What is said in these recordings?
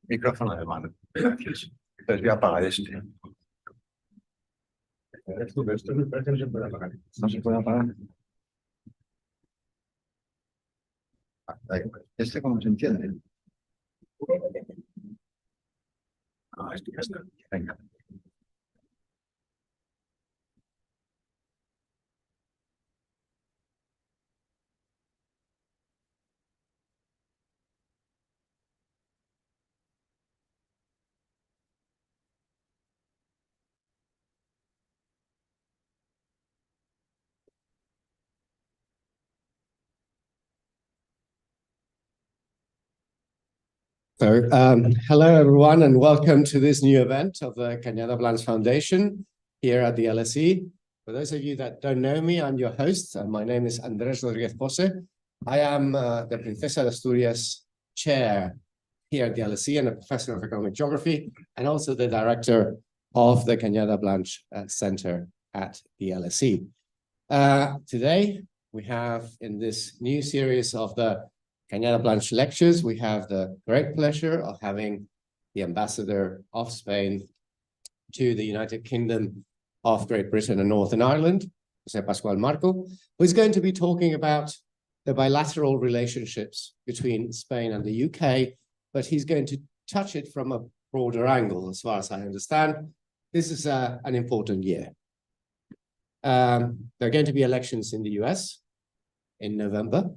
Micrófono de mano. Gracias. Entonces voy a apagar este. Esto me parece que no se puede apagar. ¿No se puede apagar? ¿Este cómo se entiende? Esto ya está. Venga. So, hello everyone, and welcome to this new event of the Cañada Blanch Foundation here at the LSE. For those of you that don't know me, I'm your host. My name is Andrés Rodríguez Pose. I am the Princesa de Asturias Chair here at the LSE and a Professor of Economic Geography, and also the Director of the Cañada Blanch Center at the LSE. Today, we have in this new series of the Cañada Blanch lectures, we have the great pleasure of having the Ambassador of Spain to the United Kingdom of Great Britain and Northern Ireland, José Pascual Marco, who is going to be talking about the bilateral relationships between Spain and the UK, but he's going to touch it from a broader angle, as far as I understand. This is an important year. There are going to be elections in the US in November.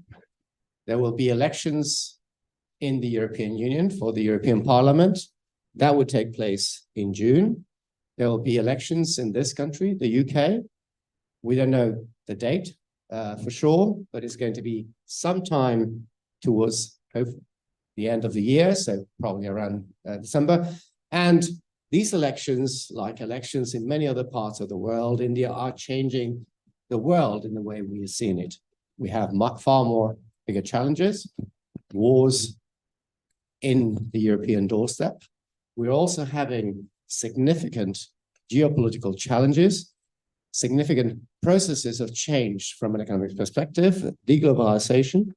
There will be elections in the European Union for the European Parliament. That would take place in June. There will be elections in this country, the UK. We don't know the date for sure, but it's going to be sometime towards the end of the year, so probably around December. And these elections, like elections in many other parts of the world, India, are changing the world in the way we have seen it. We have far more bigger challenges, wars in the European doorstep. We're also having significant geopolitical challenges, significant processes of change from an economic perspective, deglobalization,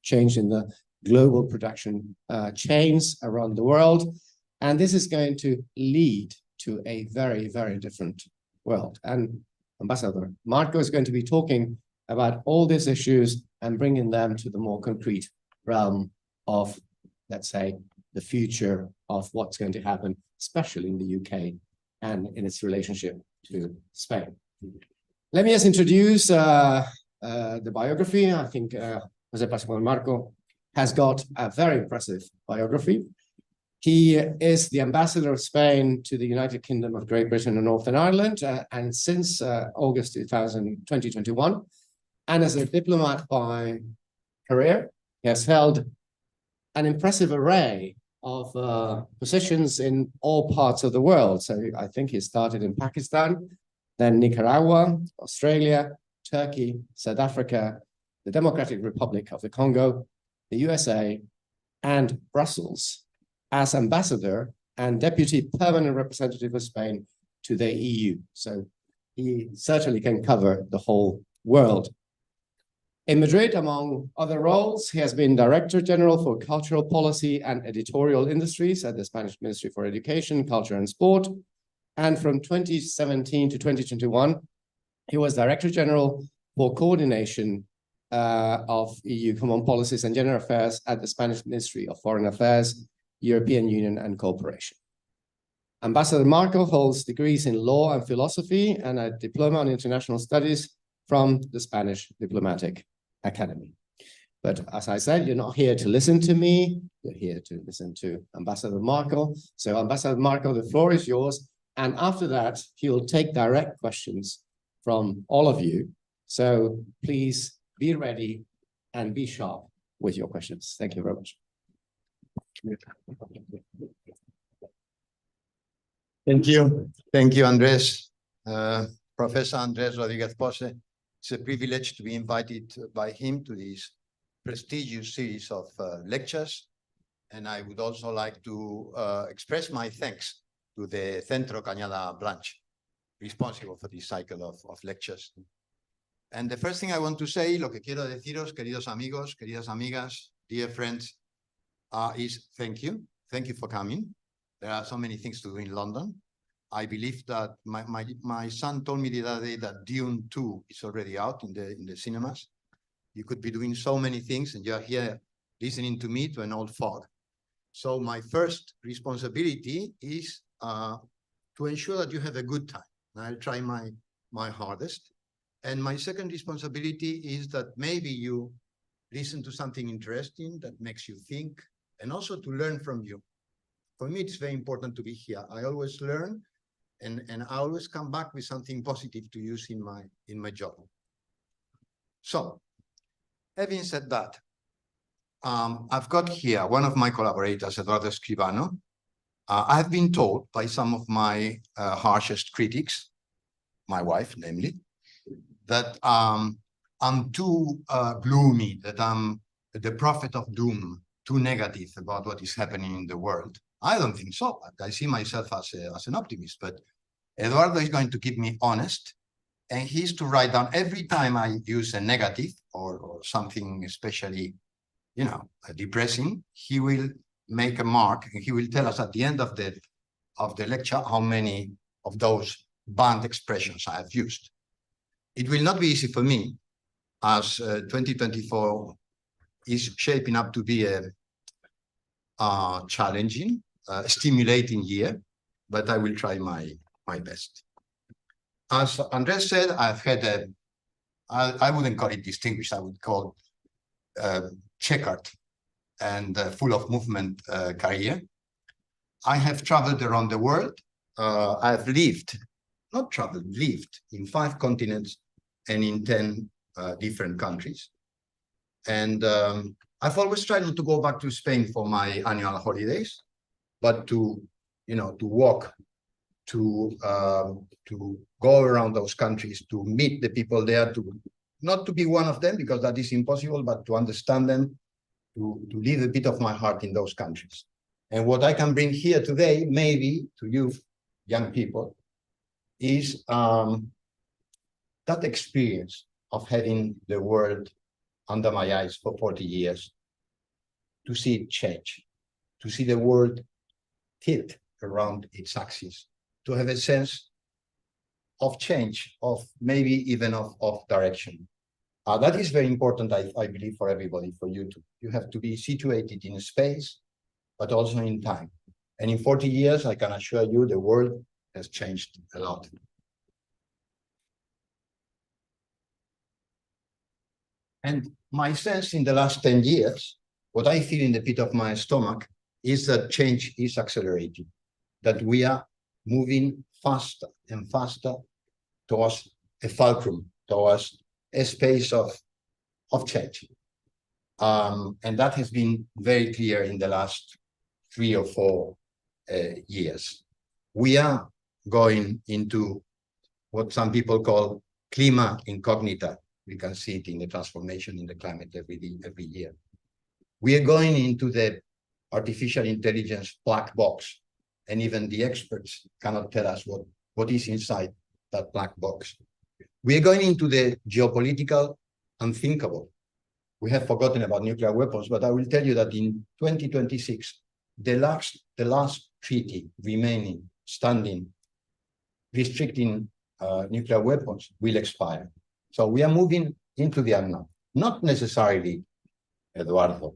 change in the global production chains around the world. And this is going to lead to a very, very different world. And Ambassador Marco is going to be talking about all these issues and bringing them to the more concrete realm of, let's say, the future of what's going to happen, especially in the UK and in its relationship to Spain. Let me just introduce the biography. I think José Pascual Marco has got a very impressive biography. He is the ambassador of Spain to the United Kingdom of Great Britain and Northern Ireland, and since August 2021, and as a diplomat by career, he has held an impressive array of positions in all parts of the world. So I think he started in Pakistan, then Nicaragua, Australia, Turkey, South Africa, the Democratic Republic of the Congo, the USA, and Brussels as ambassador and deputy permanent representative of Spain to the EU. So he certainly can cover the whole world. In Madrid, among other roles, he has been Director General for Cultural Policy and Editorial Industries at the Spanish Ministry for Education, Culture and Sport. And from 2017 to 2021, he was Director General for Coordination of EU Common Policies and General Affairs at the Spanish Ministry of Foreign Affairs, European Union and Cooperation. Ambassador Marco holds degrees in law and philosophy and a diploma in international studies from the Spanish Diplomatic Academy. But as I said, you're not here to listen to me, you're here to listen to Ambassador Marco. So Ambassador Marco, the floor is yours. And after that, he'll take direct questions from all of you. So please be ready and be sharp with your questions. Thank you very much. Thank you. Thank you, Andrés. Professor Andrés Rodríguez Pose. It's a privilege to be invited by him to this prestigious series of lectures. And I would also like to express my thanks to the Centro Cañada Blanch, responsible for this cycle of lectures. And the first thing I want to say, lo que quiero deciros, queridos amigos, queridas amigas, dear friends, is thank you. Thank you for coming. There are so many things to do in London. I believe that my son told me the other day that Dune 2 is already out in the cinemas. You could be doing so many things, and you're here listening to me to an old fog. So my first responsibility is to ensure that you have a good time. I'll try my hardest. And my second responsibility is that maybe you listen to something interesting that makes you think, and also to learn from you. For me, it's very important to be here. I always learn, and I always come back with something positive to use in my job. So, having said that, I've got here one of my collaborators, Eduardo Escribano. I've been told by some of my harshest critics, my wife, namely, that I'm too gloomy, that I'm the prophet of doom, too negative about what is happening in the world. I don't think so. I see myself as an optimist, but Eduardo is going to keep me honest, and he's to write down every time I use a negative or something especially, depressing. He will make a mark, and he will tell us at the end of the lecture how many of those banned expressions I have used. It will not be easy for me, as 2024 is shaping up to be a challenging, stimulating year, but I will try my best. As Andres said, I've had I wouldn't call it distinguished, I would call checkered and full of movement career. I have traveled around the world. I've lived in 5 continents and in 10 different countries. And I've always tried not to go back to Spain for my annual holidays, but to walk, to go around those countries, to meet the people there, not to be one of them, because that is impossible, but to understand them, to leave a bit of my heart in those countries. And what I can bring here today, maybe to you young people, is that experience of having the world under my eyes for 40 years, to see it change, to see the world tilt around its axis, to have a sense of change, of maybe even of direction. That is very important, I believe, for everybody, for you too. You have to be situated in space, but also in time. And in 40 years, I can assure you the world has changed a lot. And my sense in the last 10 years, what I feel in the pit of my stomach, is that change is accelerating, that we are moving faster and faster towards a fulcrum, towards a space of change. And that has been very clear in the last 3 or 4 years. We are going into what some people call clima incognita. We can see it in the transformation in the climate every year. We are going into the artificial intelligence black box, and even the experts cannot tell us what is inside that black box. We are going into the geopolitical unthinkable. We have forgotten about nuclear weapons, but I will tell you that in 2026, the last treaty remaining, standing, restricting nuclear weapons will expire. So we are moving into the unknown, not necessarily, Eduardo,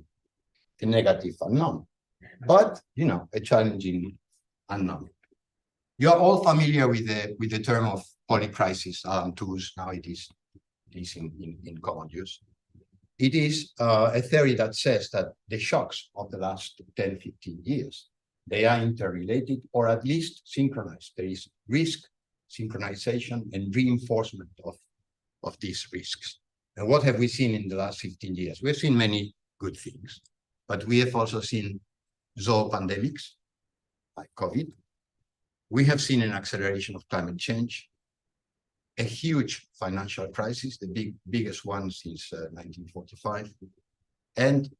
a negative unknown, but a challenging unknown. You are all familiar with the term of polycrisis, now it is in common use. It is a theory that says that the shocks of the last 10, 15 years, they are interrelated or at least synchronized. There is risk, synchronization, and reinforcement of these risks. And what have we seen in the last 15 years? We've seen many good things, but we have also seen zoopandemics, like COVID. We have seen an acceleration of climate change, a huge financial crisis, the biggest one since 1945, and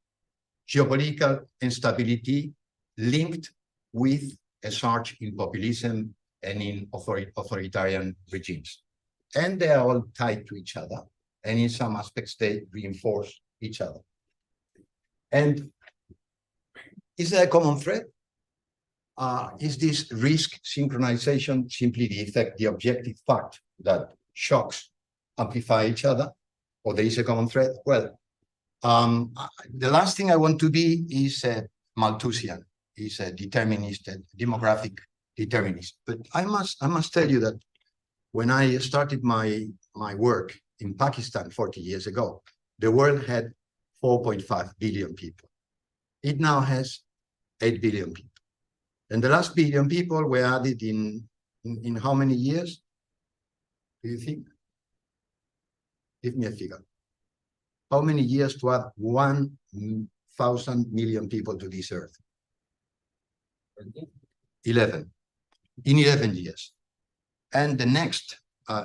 geopolitical instability linked with a surge in populism and in authoritarian regimes. And they are all tied to each other, and in some aspects they reinforce each other. And Is there a common thread? Is this risk synchronization simply the effect, the objective fact that shocks amplify each other, or there is a common thread? Well, the last thing I want to be is a Malthusian, is a determinist, a demographic determinist. But I must tell you that when I started my work in Pakistan 40 years ago, the world had 4.5 billion people. It now has 8 billion people. And the last billion people were added in how many years? Do you think? Give me a figure. How many years to add 1,000 million people to this earth? 11. In 11 years. And the next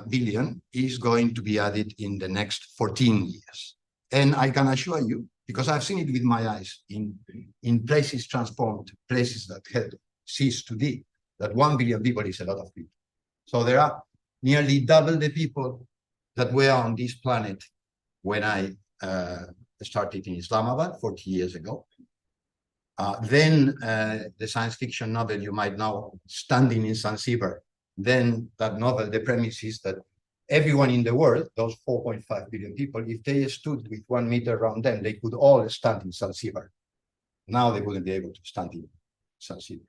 billion is going to be added in the next 14 years. And I can assure you, because I've seen it with my eyes, in places transformed, places that had ceased to be, that 1 billion people is a lot of people. So there are nearly double the people that were on this planet when I started in Islamabad 40 years ago. Then the science fiction novel you might know, Standing in Zanzibar. Then that novel, the premise is that everyone in the world, those 4.5 billion people, if they stood with 1 meter around them, they could all stand in Zanzibar. Now they wouldn't be able to stand in Zanzibar.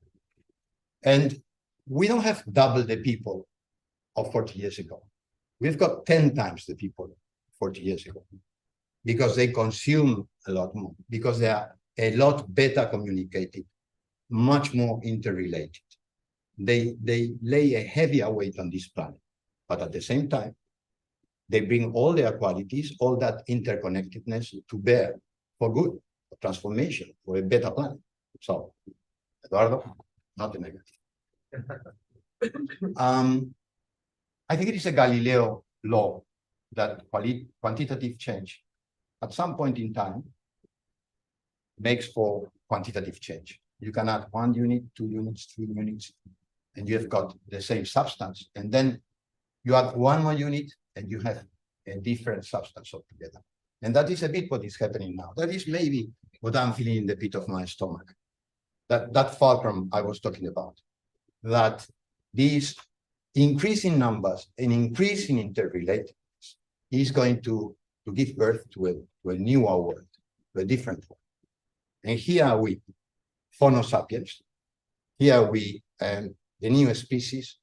And we don't have double the people of 40 years ago. We've got 10 times the people 40 years ago, because they consume a lot more, because they are a lot better communicated, much more interrelated. They lay a heavier weight on this planet, but at the same time, they bring all their qualities, all that interconnectedness to bear for good, for transformation, for a better planet. So, Eduardo, not a negative. I think it is a Galileo law that quantitative change at some point in time makes for quantitative change. You can add 1 unit, 2 units, 3 units, and you have got the same substance. And then you add 1 more unit and you have a different substance altogether. And that is a bit what is happening now. That is maybe what I'm feeling in the pit of my stomach. That fulcrum I was talking about. That these increasing numbers and increasing interrelatedness is going to give birth to a newer world, to a different world. And here are we, Homo sapiens, here are we, the new species,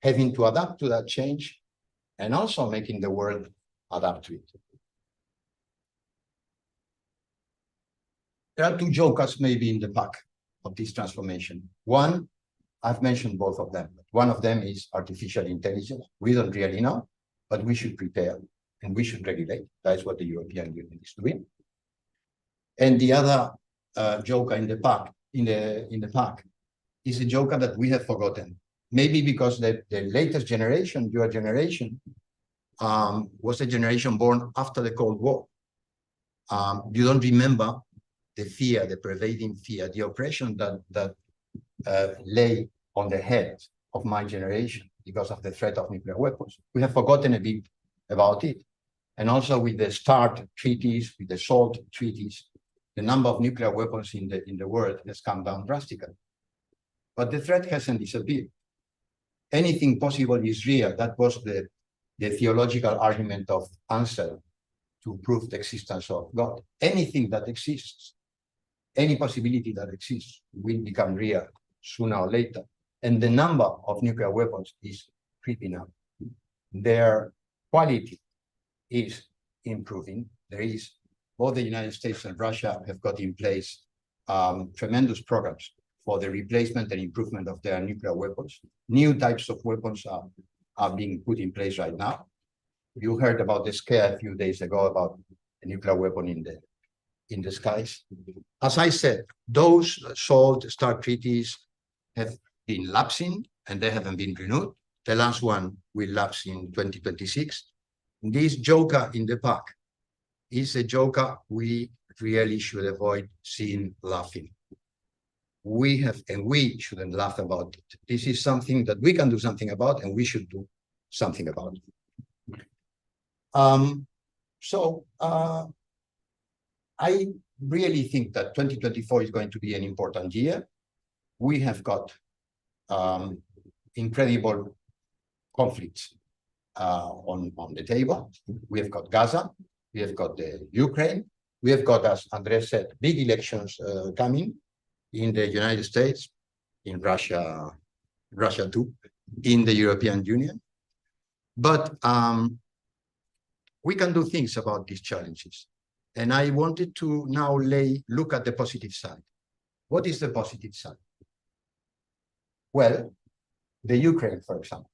having to adapt to that change and also making the world adapt to it. There are 2 jokers maybe in the pack of this transformation. One, I've mentioned both of them. One of them is artificial intelligence. We don't really know, but we should prepare and we should regulate. That's what the European Union is doing. And the other joker in the pack, is a joker that we have forgotten. Maybe because the latest generation, your generation, was a generation born after the Cold War. You don't remember the fear, the pervading fear, the oppression that lay on the head of my generation because of the threat of nuclear weapons. We have forgotten a bit about it. And also with the START treaties, with the SALT treaties, the number of nuclear weapons in the world has come down drastically. But the threat hasn't disappeared. Anything possible is real. That was the theological argument of Ansel to prove the existence of God. Anything that exists, any possibility that exists will become real sooner or later. And the number of nuclear weapons is creeping up. Their quality is improving. There is, both the United States and Russia have got in place tremendous programs for the replacement and improvement of their nuclear weapons. New types of weapons are being put in place right now. You heard about the scare a few days ago about a nuclear weapon in the skies. As I said, those SALT, START treaties have been lapsing and they haven't been renewed. The last one will lapse in 2026. This joker in the pack is a joker we really should avoid seeing laughing. We shouldn't laugh about it. This is something that we can do something about, and we should do something about it. I really think that 2024 is going to be an important year. We have got incredible conflicts on the table. We have got Gaza, we have got the Ukraine, we have got, as Andres said, big elections coming in the United States, in Russia too, in the European Union. But we can do things about these challenges. And I wanted to now look at the positive side. What is the positive side? Well, the Ukraine, for example,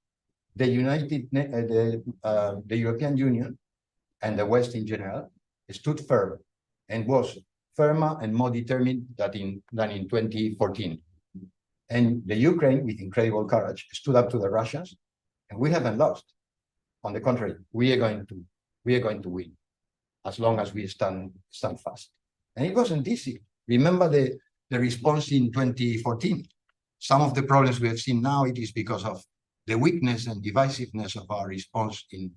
the European Union and the West in general stood firm and was firmer and more determined than in 2014. And the Ukraine, with incredible courage, stood up to the Russians, and we haven't lost. On the contrary, we are going to win as long as we stand fast. And it wasn't easy. Remember the response in 2014. Some of the problems we have seen now, it is because of the weakness and divisiveness of our response in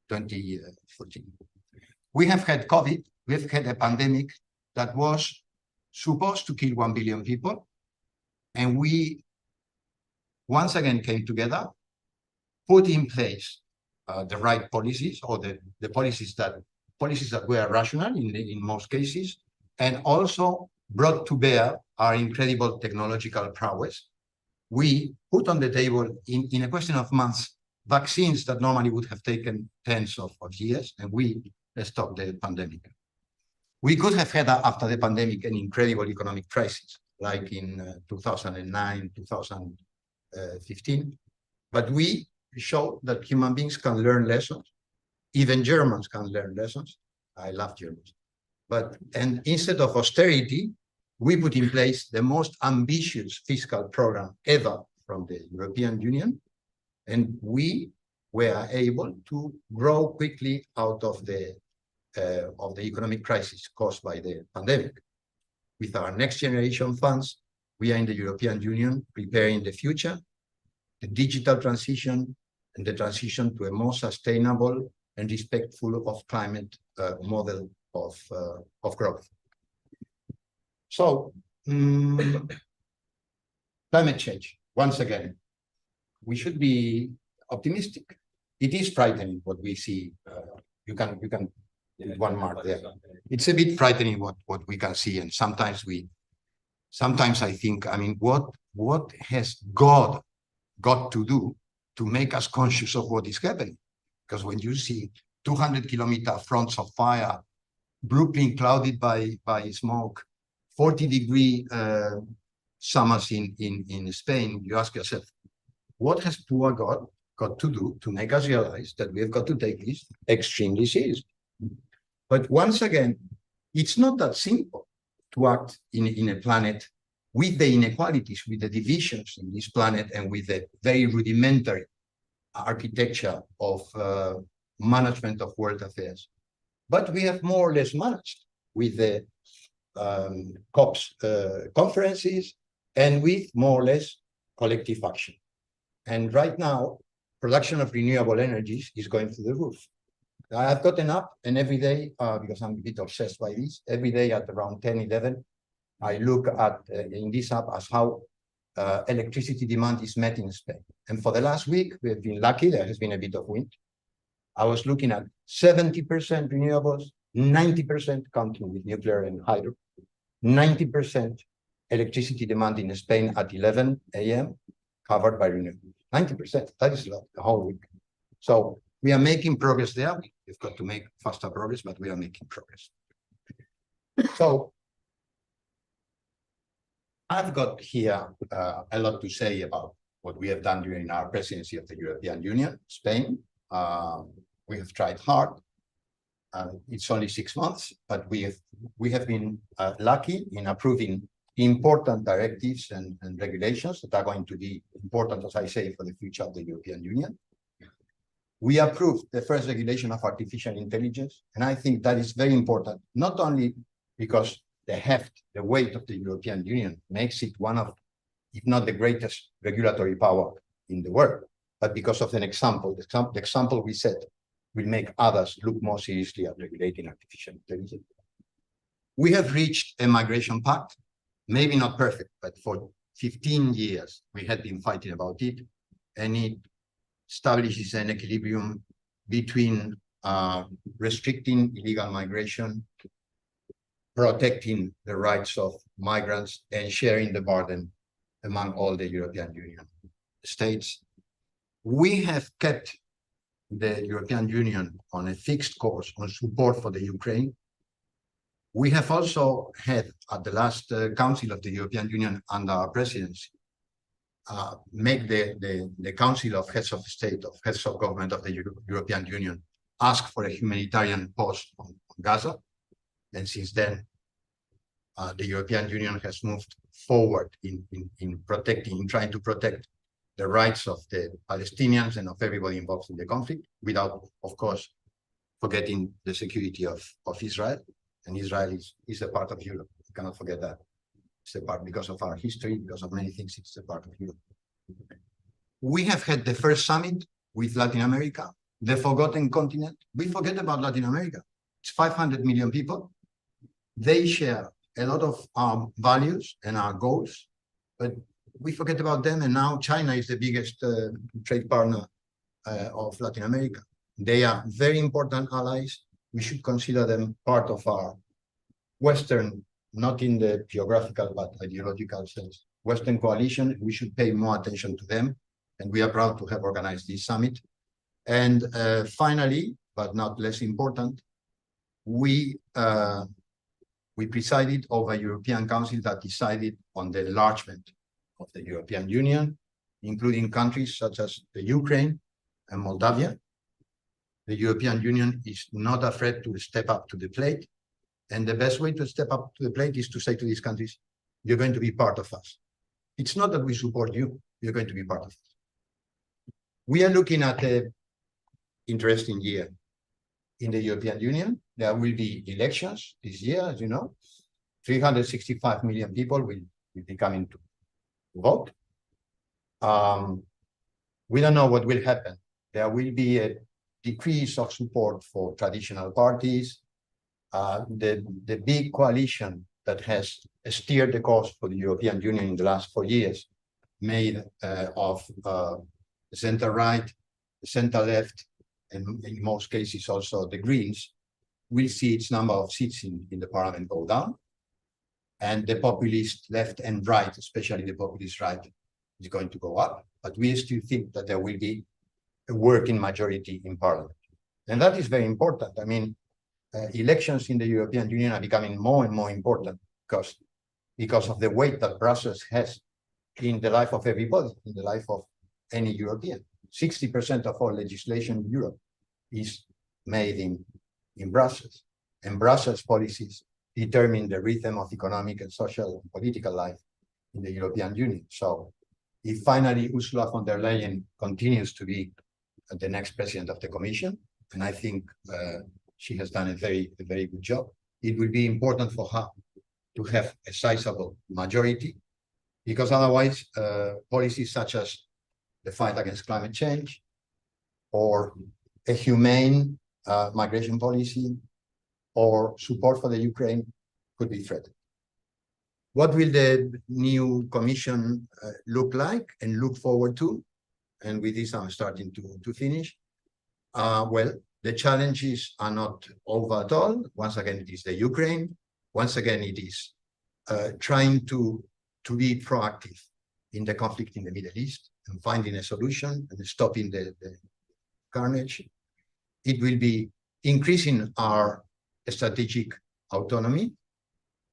2014. We have had COVID, we have had a pandemic that was supposed to kill 1 billion people. And we once again came together, put in place the right policies, or the policies that were rational in most cases, and also brought to bear our incredible technological prowess. We put on the table, in a question of months, vaccines that normally would have taken tens of years, and we stopped the pandemic. We could have had, after the pandemic, an incredible economic crisis, like in 2009, 2015. But we showed that human beings can learn lessons. Even Germans can learn lessons. I love Germans. And instead of austerity, we put in place the most ambitious fiscal program ever from the European Union. And we were able to grow quickly out of the economic crisis caused by the pandemic. With our next generation funds, we are in the European Union preparing the future, the digital transition, and the transition to a more sustainable and respectful of climate model of growth. So, climate change, once again, we should be optimistic. It is frightening what we see. You can one mark there. It's a bit frightening what we can see, and sometimes I think, I mean, what has God got to do to make us conscious of what is happening? Because when you see 200-kilometer fronts of fire, Brooklyn clouded by smoke, 40-degree summers in Spain, you ask yourself, what has poor God got to do to make us realize that we have got to take this extremely seriously? But once again, it's not that simple to act in a planet with the inequalities, with the divisions in this planet, and with the very rudimentary architecture of management of world affairs. But we have more or less managed with the COPs conferences, and with more or less collective action. And right now, production of renewable energies is going through the roof. I've gotten up, and every day, because I'm a bit obsessed by this, every day at around 10, 11, I look at, in this app, as how electricity demand is met in Spain. And for the last week, we have been lucky, there has been a bit of wind. I was looking at 70% renewables, 90% counting with nuclear and hydro, 90% electricity demand in Spain at 11 a.m. covered by renewables. 90%, that is a lot, the whole week. So we are making progress there. We've got to make faster progress, but we are making progress. So I've got here a lot to say about what we have done during our presidency of the European Union, Spain. We have tried hard. It's only 6 months, but we have been lucky in approving important directives and regulations that are going to be important, as I say, for the future of the European Union. We approved the first regulation of artificial intelligence, and I think that is very important, not only because the heft, the weight of the European Union makes it one of, if not the greatest regulatory power in the world, but because of an example. The example we set will make others look more seriously at regulating artificial intelligence. We have reached a migration pact, maybe not perfect, but for 15 years, we had been fighting about it, and it establishes an equilibrium between restricting illegal migration, protecting the rights of migrants, and sharing the burden among all the European Union states. We have kept the European Union on a fixed course on support for the Ukraine. We have also had at the last Council of the European Union under our presidency, make the Council of Heads of State, of Heads of Government of the European Union, ask for a humanitarian pause on Gaza. And since then, the European Union has moved forward in trying to protect the rights of the Palestinians and of everybody involved in the conflict, without, of course, forgetting the security of Israel. And Israel is a part of Europe. You cannot forget that. It's a part, because of our history, because of many things, it's a part of Europe. We have had the first summit with Latin America, the forgotten continent. We forget about Latin America. It's 500 million people. They share a lot of our values and our goals, but we forget about them. And now China is the biggest trade partner of Latin America. They are very important allies. We should consider them part of our Western, not in the geographical, but ideological sense, Western coalition. We should pay more attention to them. And we are proud to have organized this summit. And finally, but not less important, we presided over a European Council that decided on the enlargement of the European Union, including countries such as the Ukraine and Moldavia. The European Union is not afraid to step up to the plate. And the best way to step up to the plate is to say to these countries, you're going to be part of us. It's not that we support you, you're going to be part of us. We are looking at an interesting year in the European Union. There will be elections this year, as you know. 365 million people will be coming to vote. We don't know what will happen. There will be a decrease of support for traditional parties. The big coalition that has steered the course for the European Union in the last 4 years, made of center-right, center-left, and in most cases also the Greens, will see its number of seats in the parliament go down. And the populist left and right, especially the populist right, is going to go up. But we still think that there will be a working majority in parliament. And that is very important. I mean, elections in the European Union are becoming more and more important because of the weight that Brussels has in the life of everybody, in the life of any European. 60% of all legislation in Europe is made in Brussels. And Brussels policies determine the rhythm of economic and social and political life in the European Union. So if finally Ursula von der Leyen continues to be the next president of the Commission, and I think she has done a very good job, it will be important for her to have a sizable majority, because otherwise policies such as the fight against climate change or a humane migration policy or support for the Ukraine could be threatened. What will the new Commission look like and look forward to? And with this, I'm starting to finish. Well, the challenges are not over at all. Once again, it is the Ukraine. Once again, it is trying to be proactive in the conflict in the Middle East and finding a solution and stopping the carnage. It will be increasing our strategic autonomy.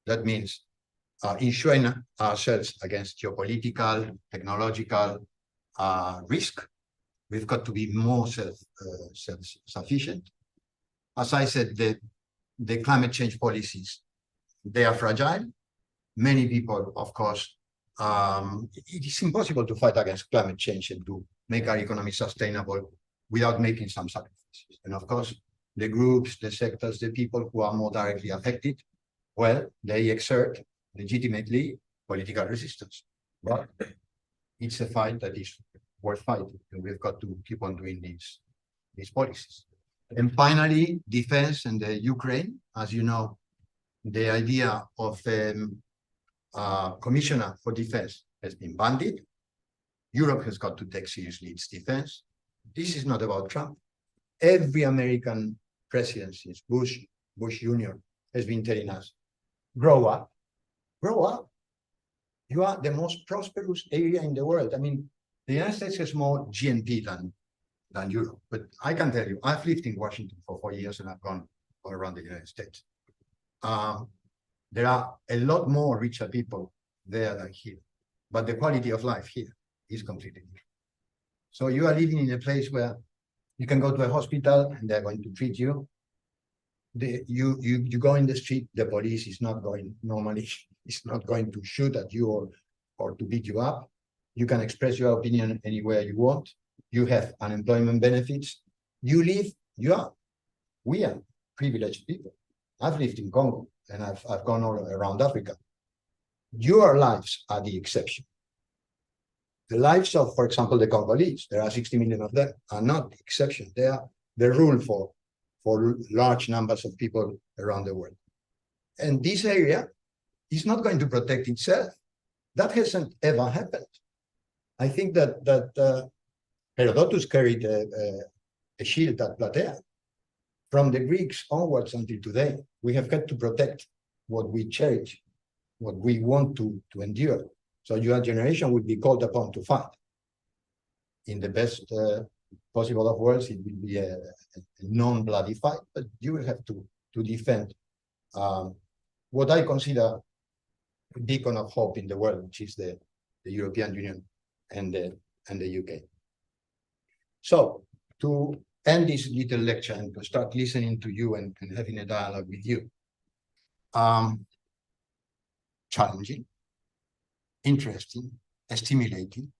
That means ensuring ourselves against geopolitical, technological risk. We've got to be more self-sufficient. As I said, the climate change policies, they are fragile. Many people, of course, it is impossible to fight against climate change and to make our economy sustainable without making some sacrifices. And of course, the groups, the sectors, the people who are more directly affected, well, they exert legitimately political resistance. But it's a fight that is worth fighting, and we've got to keep on doing these policies. And finally, defense and the Ukraine. As you know, The idea of commissioner for defense has been banded. Europe has got to take seriously its defense. This is not about Trump. Every American president since Bush Jr. has been telling us, grow up, grow up. You are the most prosperous area in the world. I mean, the United States has more GNP than Europe. But I can tell you, I've lived in Washington for 4 years and I've gone all around the United States. There are a lot more richer people there than here. But the quality of life here is completely different. So you are living in a place where you can go to a hospital and they're going to treat you. You go in the street, the police is not going normally, it's not going to shoot at you or to beat you up. You can express your opinion anywhere you want. You have unemployment benefits. We are privileged people. I've lived in Congo and I've gone all around Africa. Your lives are the exception. The lives of, for example, the Congolese, there are 60 million of them, are not the exception. They are the rule for large numbers of people around the world. And this area is not going to protect itself. That hasn't ever happened. I think that Herodotus carried a shield at Plataea. From the Greeks onwards until today, we have had to protect what we cherish, what we want to endure. So your generation would be called upon to fight. In the best possible of worlds, it will be a non-bloody fight, but you will have to defend what I consider a beacon of hope in the world, which is the European Union and the UK. So to end this little lecture and to start listening to you and having a dialogue with you, challenging, interesting, stimulating.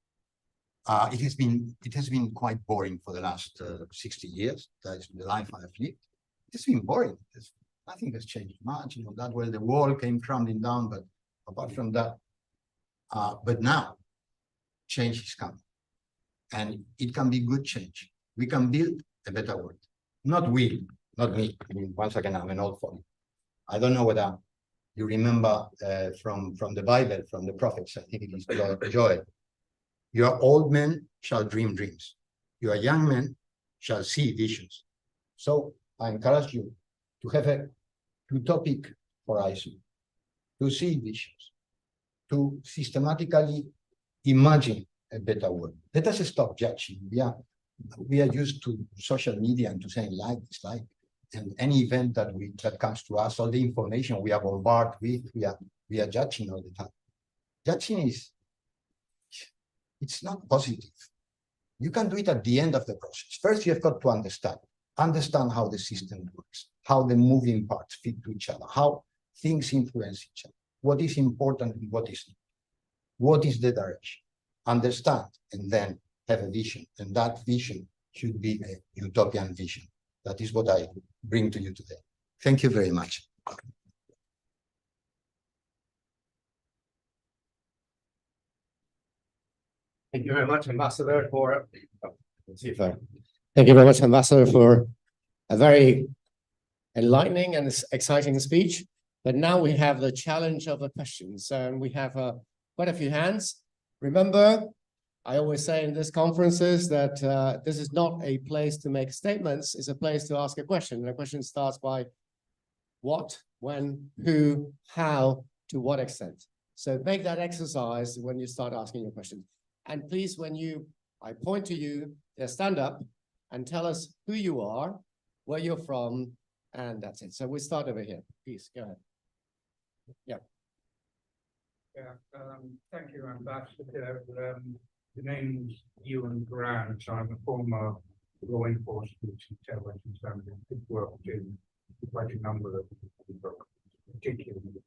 It has been quite boring for the last 60 years. That's the life I have lived. It's been boring. Nothing has changed much. You know, that well, the wall came crumbling down, but apart from that, but now change is coming, and it can be good change. We can build a better world. Not we, not me. I mean, once again, I'm an old fogey. I don't know whether you remember from the Bible, from the prophets, I think it is Joel. Your old men shall dream dreams. Your young men shall see visions. So I encourage you to have a utopic horizon, to see visions, to systematically imagine a better world. Let us stop judging. We are used to social media and to saying like, dislike. And any event that comes to us, all the information we are bombarded with, we are judging all the time. Judging it's not positive. You can do it at the end of the process. First, you have got to understand how the system works, how the moving parts fit to each other, how things influence each other, what is important and what is not, what is the direction. Understand and then have a vision, and that vision should be a utopian vision. That is what I bring to you today. Thank you very much. Thank you very much, Ambassador, for a very enlightening and exciting speech. But now we have the challenge of the questions, and we have quite a few hands. Remember, I always say in these conferences that this is not a place to make statements, it's a place to ask a question. And the question starts by what, when, who, how, to what extent. So make that exercise when you start asking your question. And please, when I point to you, stand up and tell us who you are, where you're from, and that's it. So we start over here. Please, go ahead. Yeah. Yeah, thank you, Ambassador. The name's Ewan Grant. I'm a former law enforcement intelligence analyst. I've worked in quite a number of people, particularly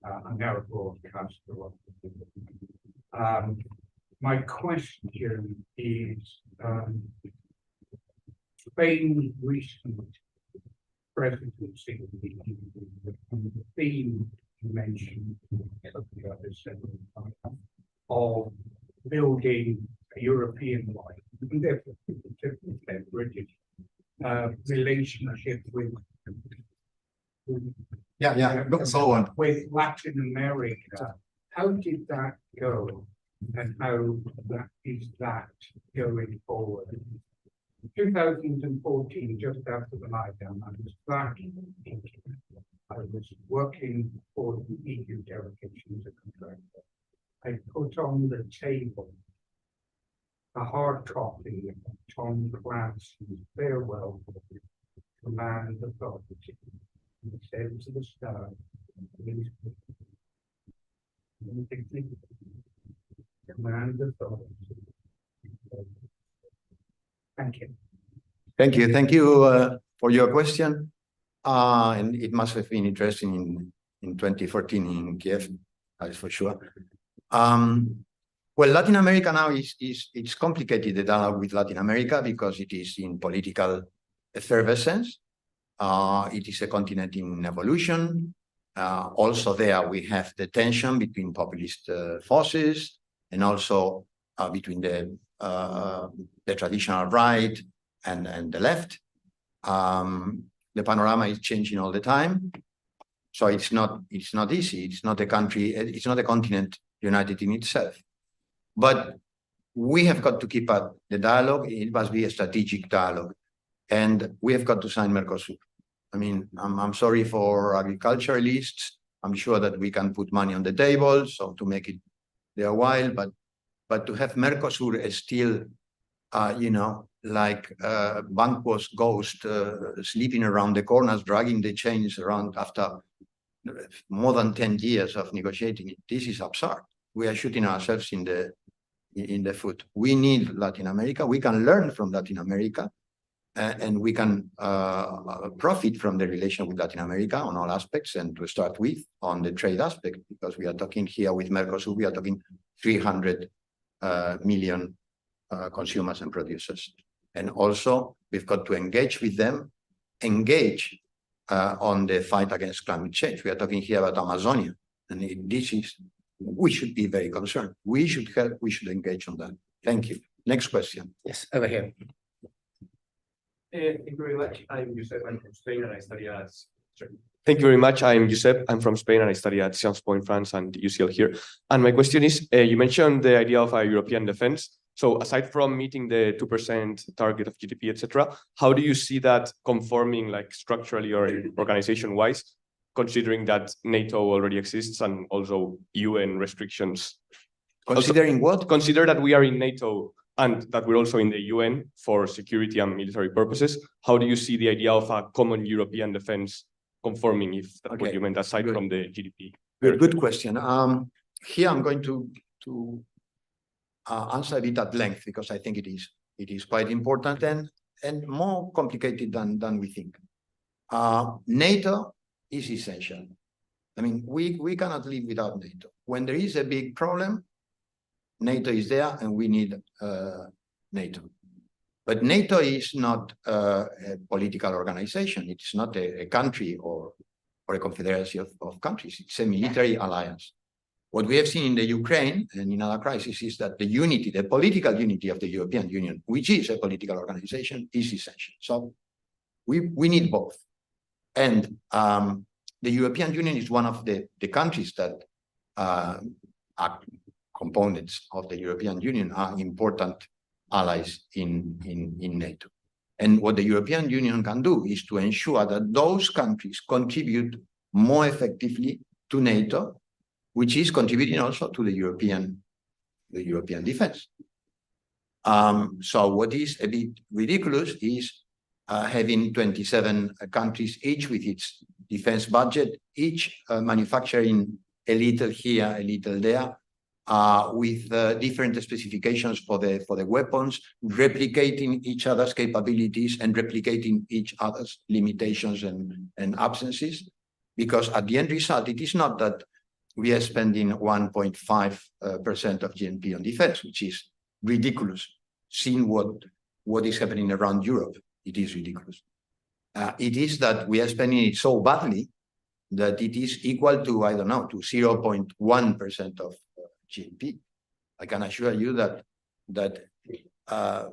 I'm now a broadcaster. My question is, Spain's recent presidency, and the theme you mentioned of building a European-wide, British relationship with Go on. With Latin America, how did that go? And how is that going forward? 2014, just after the Maidan, I was back in Egypt. I was working for the EU delegation as a contractor. I put on the table a hard copy of Tom Clancy's farewell book, Command Authority. He said to the star, please, Command Authority. Thank you. Thank you for your question. And it must have been interesting in 2014 in Kiev, that's for sure. Well, Latin America now it's complicated, the dialogue with Latin America, because it is in political effervescence. It is a continent in evolution. Also there we have the tension between populist forces and also between the traditional right and the left. The panorama is changing all the time. So it's not easy. It's not a country, it's not a continent united in itself. But we have got to keep up the dialogue. It must be a strategic dialogue. And we have got to sign Mercosur. I mean, I'm sorry for agriculturalists. I'm sure that we can put money on the table, so to make it there a while, but to have Mercosur is still, you know, like Banquo's ghost sleeping around the corners, dragging the chains around after more than 10 years of negotiating it. This is absurd. We are shooting ourselves in the foot. We need Latin America. We can learn from Latin America, and we can profit from the relation with Latin America on all aspects, and to start with on the trade aspect, because we are talking here with Mercosur, we are talking 300 million consumers and producers. And also we've got to engage with them, on the fight against climate change. We are talking here about Amazonia, and we should be very concerned. We should help, we should engage on that. Thank you. Next question. Yes, over here. Thank you very much. I'm José. I'm from Spain and I study at. Thank you very much. I'm Josep. I'm from Spain and I study at Sciences Po in France and UCL here. And my question is, you mentioned the idea of a European defense. So aside from meeting the 2% target of GDP, etc., how do you see that conforming, like structurally or organization-wise, considering that NATO already exists and also UN restrictions? Considering what? Consider that we are in NATO and that we're also in the UN for security and military purposes. How do you see the idea of a common European defense conforming, if that's what you meant, aside from the GDP? Good question. Here I'm going to answer a bit at length, because I think it is quite important and more complicated than we think. NATO is essential. I mean, we cannot live without NATO. When there is a big problem, NATO is there and we need NATO. But NATO is not a political organization. It's not a country or a confederacy of countries. It's a military alliance. What we have seen in the Ukraine and in other crises is that the political unity of the European Union, which is a political organization, is essential. So we need both. And the European Union is one of the countries that are components of the European Union, are important allies in NATO. And what the European Union can do is to ensure that those countries contribute more effectively to NATO, which is contributing also to the European defense. So what is a bit ridiculous is having 27 countries, each with its defense budget, each manufacturing a little here, a little there, with different specifications for the weapons, replicating each other's capabilities and replicating each other's limitations and absences. Because at the end result, it is not that we are spending 1.5% of GNP on defense, which is ridiculous. Seeing what is happening around Europe, it is ridiculous. It is that we are spending it so badly that it is equal to, I don't know, to 0.1% of GNP. I can assure you that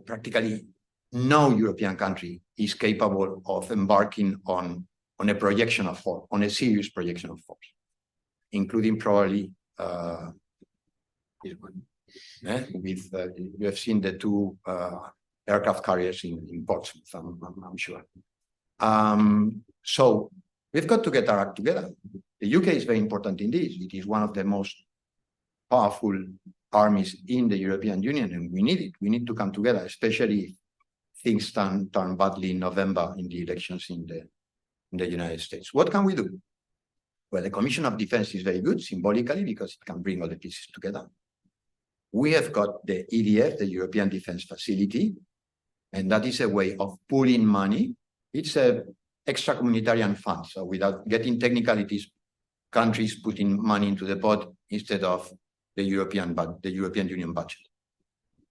practically no European country is capable of embarking on on a projection of force, on a serious projection of force, including probably this one. With you have seen the two aircraft carriers in Portsmouth, I'm sure. So we've got to get our act together. The UK is very important in this. It is one of the most powerful armies in the European Union, and we need it. We need to come together, especially if things turn badly in November in the elections in the United States. What can we do? Well, the Commission of Defense is very good symbolically because it can bring all the pieces together. We have got the EDF, the European Defense Facility, and that is a way of pooling money. It's a extra communitarian fund, so without getting technicalities, countries putting money into the pot instead of the European Union budget.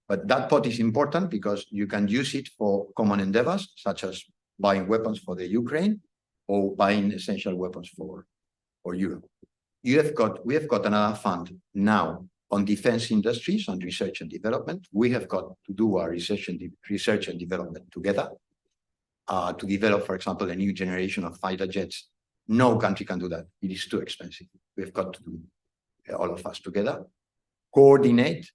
But that pot is important because you can use it for common endeavors, such as buying weapons for the Ukraine or buying essential weapons for Europe. We have got another fund now on defense industries, on research and development. We have got to do our research and development together to develop, for example, a new generation of fighter jets. No country can do that. It is too expensive. We've got to do all of us together, coordinate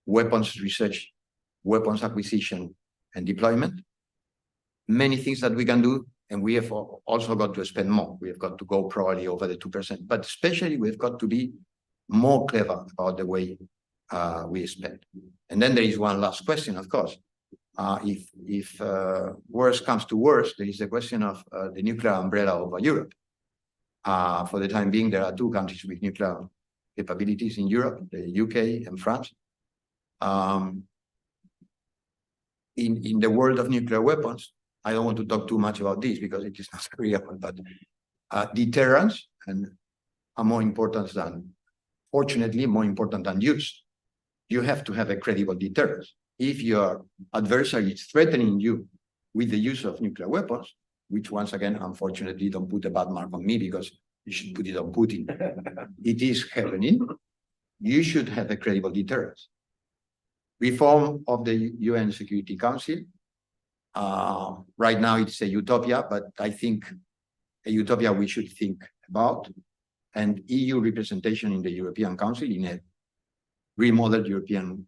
weapons research, weapons acquisition and deployment. Many things that we can do, and we have also got to spend more. We have got to go probably over the 2%, but especially we've got to be more clever about the way we spend. And then there is one last question, of course. If worse comes to worse, there is the question of the nuclear umbrella over Europe. For the time being, there are two countries with nuclear capabilities in Europe, the UK and France. In the world of nuclear weapons, I don't want to talk too much about this because it is not agreeable, but deterrence are more important than, fortunately, more important than use. You have to have a credible deterrence. If your adversary is threatening you with the use of nuclear weapons, which once again, unfortunately, don't put a bad mark on me because you should put it on Putin. It is happening. You should have a credible deterrence. Reform of the UN Security Council. Right now it's a utopia, but I think a utopia we should think about. And EU representation in the European Council, in a remodeled European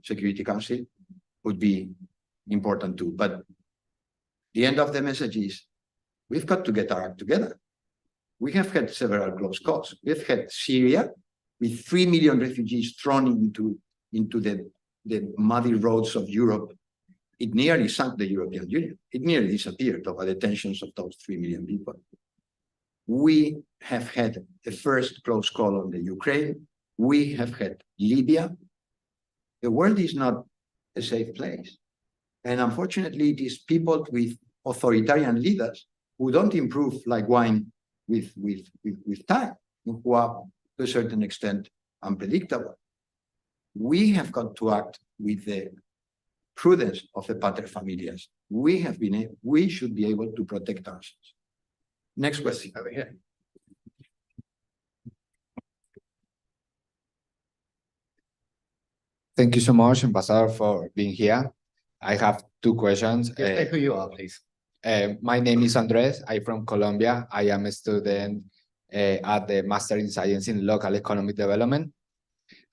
Security Council, would be important too. But the end of the message is we've got to get our act together. We have had several close calls. We've had Syria with 3 million refugees thrown into the muddy roads of Europe. It nearly sunk the European Union. It nearly disappeared over the tensions of those 3 million people. We have had a first close call on the Ukraine. We have had Libya. The world is not a safe place. And unfortunately, it is people with authoritarian leaders who don't improve like wine with time, who are to a certain extent unpredictable. We have got to act with the prudence of the paterfamilias. We should be able to protect ourselves. Next question over here. Thank you so much, Ambassador, for being here. I have two questions. Say who you are, please. My name is Andres. I'm from Colombia. I am a student at the Master in Science in Local Economic Development.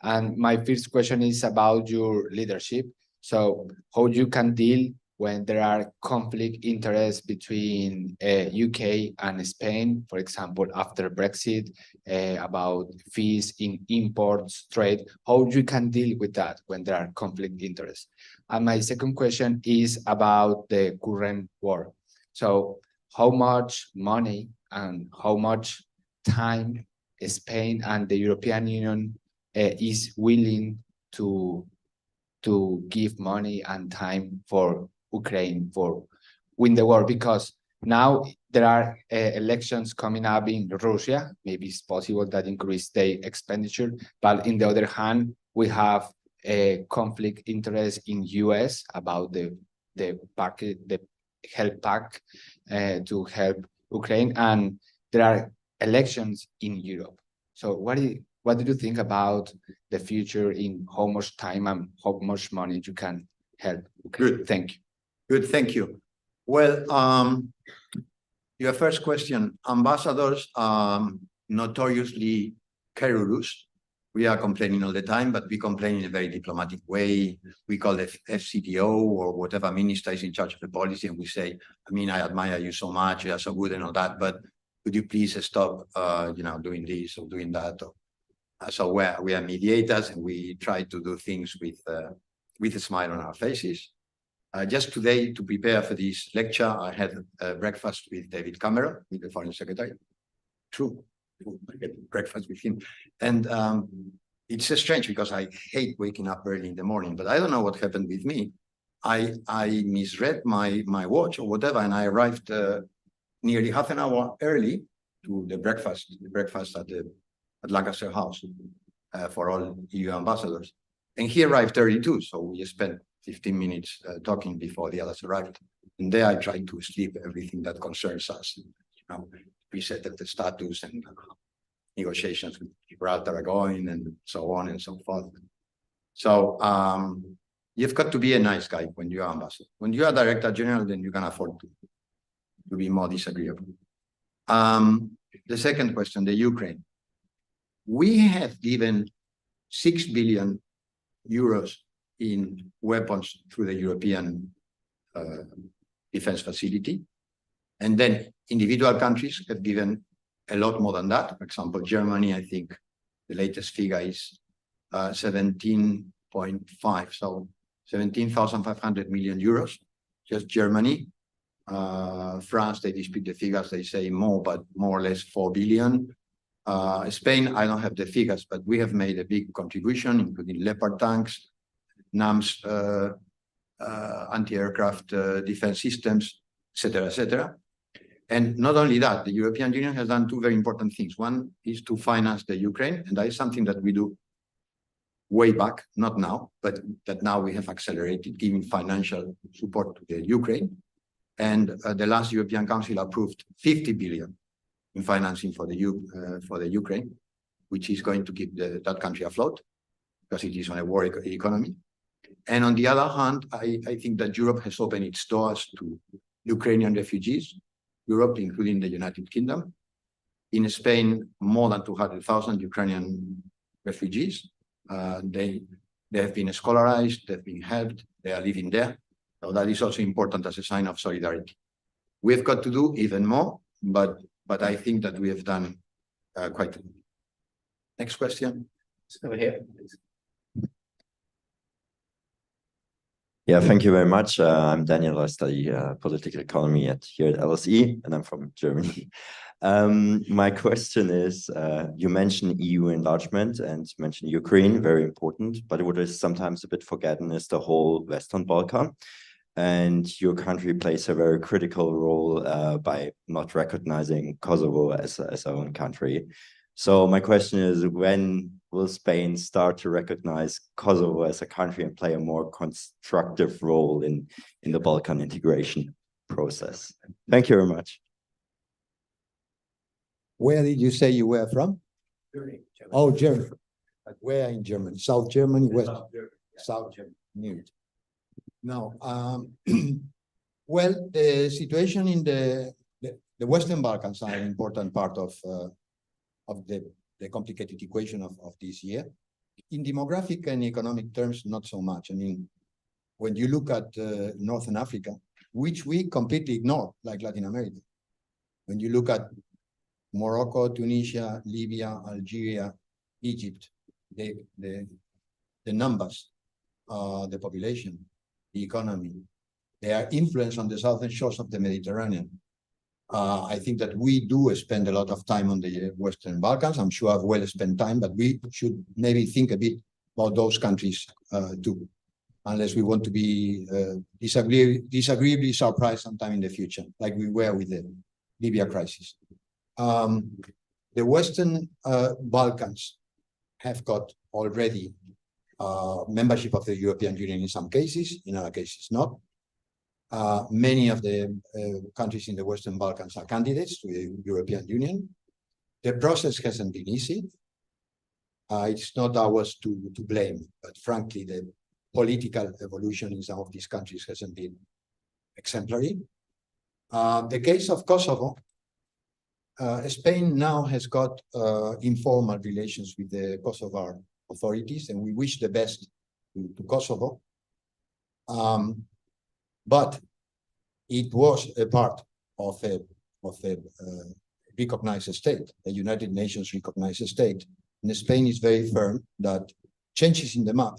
And my first question is about your leadership. So how you can deal when there are conflict interests between UK and Spain, for example, after Brexit, about fees in imports, trade, how you can deal with that when there are conflict interests. And my second question is about the current war. So how much money and how much time Spain and the European Union is willing to give money and time for Ukraine for win the war, because now there are elections coming up in Russia. Maybe it's possible that increase the expenditure, but in the other hand, we have a conflict interest in US about the help pack to help Ukraine, and there are elections in Europe. So what do you think about the future in how much time and how much money you can help Ukraine? Good. Thank you. Good, thank you. Well, your first question, ambassadors are notoriously querulous. We are complaining all the time, but we complain in a very diplomatic way. We call the FCDO or whatever minister is in charge of the policy, and we say, I mean, I admire you so much, you are so good and all that, but could you please stop, doing this or doing that? So we are mediators, and we try to do things with a smile on our faces. Just today, to prepare for this lecture, I had breakfast with David Cameron, with the Foreign Secretary. True, I get breakfast with him. And it's strange because I hate waking up early in the morning, but I don't know what happened with me. I misread my watch or whatever, and I arrived nearly half an hour early to the breakfast at Lancaster House for all EU ambassadors. And he arrived early too, so we spent 15 minutes talking before the others arrived. And there I tried to sleep everything that concerns us. We set the status and negotiations with Gibraltar are going and so on and so forth. So you've got to be a nice guy when you are ambassador. When you are director general, then you can afford to be more disagreeable. The second question, the Ukraine. We have given 6 billion euros in weapons through the European defense facility. And then individual countries have given a lot more than that. For example, Germany, I think the latest figure is 17.5, so 17,500 million euros, just Germany. France, they dispute the figures, they say more, but more or less 4 billion. Spain, I don't have the figures, but we have made a big contribution, including Leopard tanks, NAMS, anti-aircraft defense systems, etc., etc. And not only that, the European Union has done two very important things. One is to finance the Ukraine, and that is something that we do way back, not now, but that now we have accelerated, giving financial support to the Ukraine. And the last European Council approved 50 billion in financing for the Ukraine, which is going to keep that country afloat because it is on a war economy. And on the other hand, I think that Europe has opened its doors to Ukrainian refugees, Europe, including the United Kingdom. In Spain, more than 200,000 Ukrainian refugees. They have been scholarized, they've been helped, they are living there. So that is also important as a sign of solidarity. We've got to do even more, but I think that we have done quite a bit. Next question. Over here, please. Yeah, thank you very much. I'm Daniel. I study political economy here at LSE, and I'm from Germany. My question is, you mentioned EU enlargement and mentioned Ukraine, very important, but what is sometimes a bit forgotten is the whole Western Balkan. And your country plays a very critical role by not recognizing Kosovo as our own country. So my question is, when will Spain start to recognize Kosovo as a country and play a more constructive role in the Balkan integration process? Thank you very much. Where did you say you were from? Germany. Oh, Germany. But where in Germany? South Germany, West? South Germany. No. Well, the situation in the Western Balkans are an important part of the complicated equation of this year. In demographic and economic terms, not so much. I mean, when you look at Northern Africa, which we completely ignore, like Latin America. When you look at Morocco, Tunisia, Libya, Algeria, Egypt, the numbers, the population, the economy, their influence on the southern shores of the Mediterranean. I think that we do spend a lot of time on the Western Balkans. I'm sure I've well spent time, but we should maybe think a bit about those countries too, unless we want to be disagreeably surprised sometime in the future, like we were with the Libya crisis. The Western Balkans have got already membership of the European Union in some cases, in other cases not. Many of the countries in the Western Balkans are candidates to the European Union. The process hasn't been easy. It's not ours to blame, but frankly, the political evolution in some of these countries hasn't been exemplary. The case of Kosovo, Spain now has got informal relations with the Kosovar authorities, and we wish the best to Kosovo. But it was a part of a recognized state, a United Nations recognized state. And Spain is very firm that changes in the map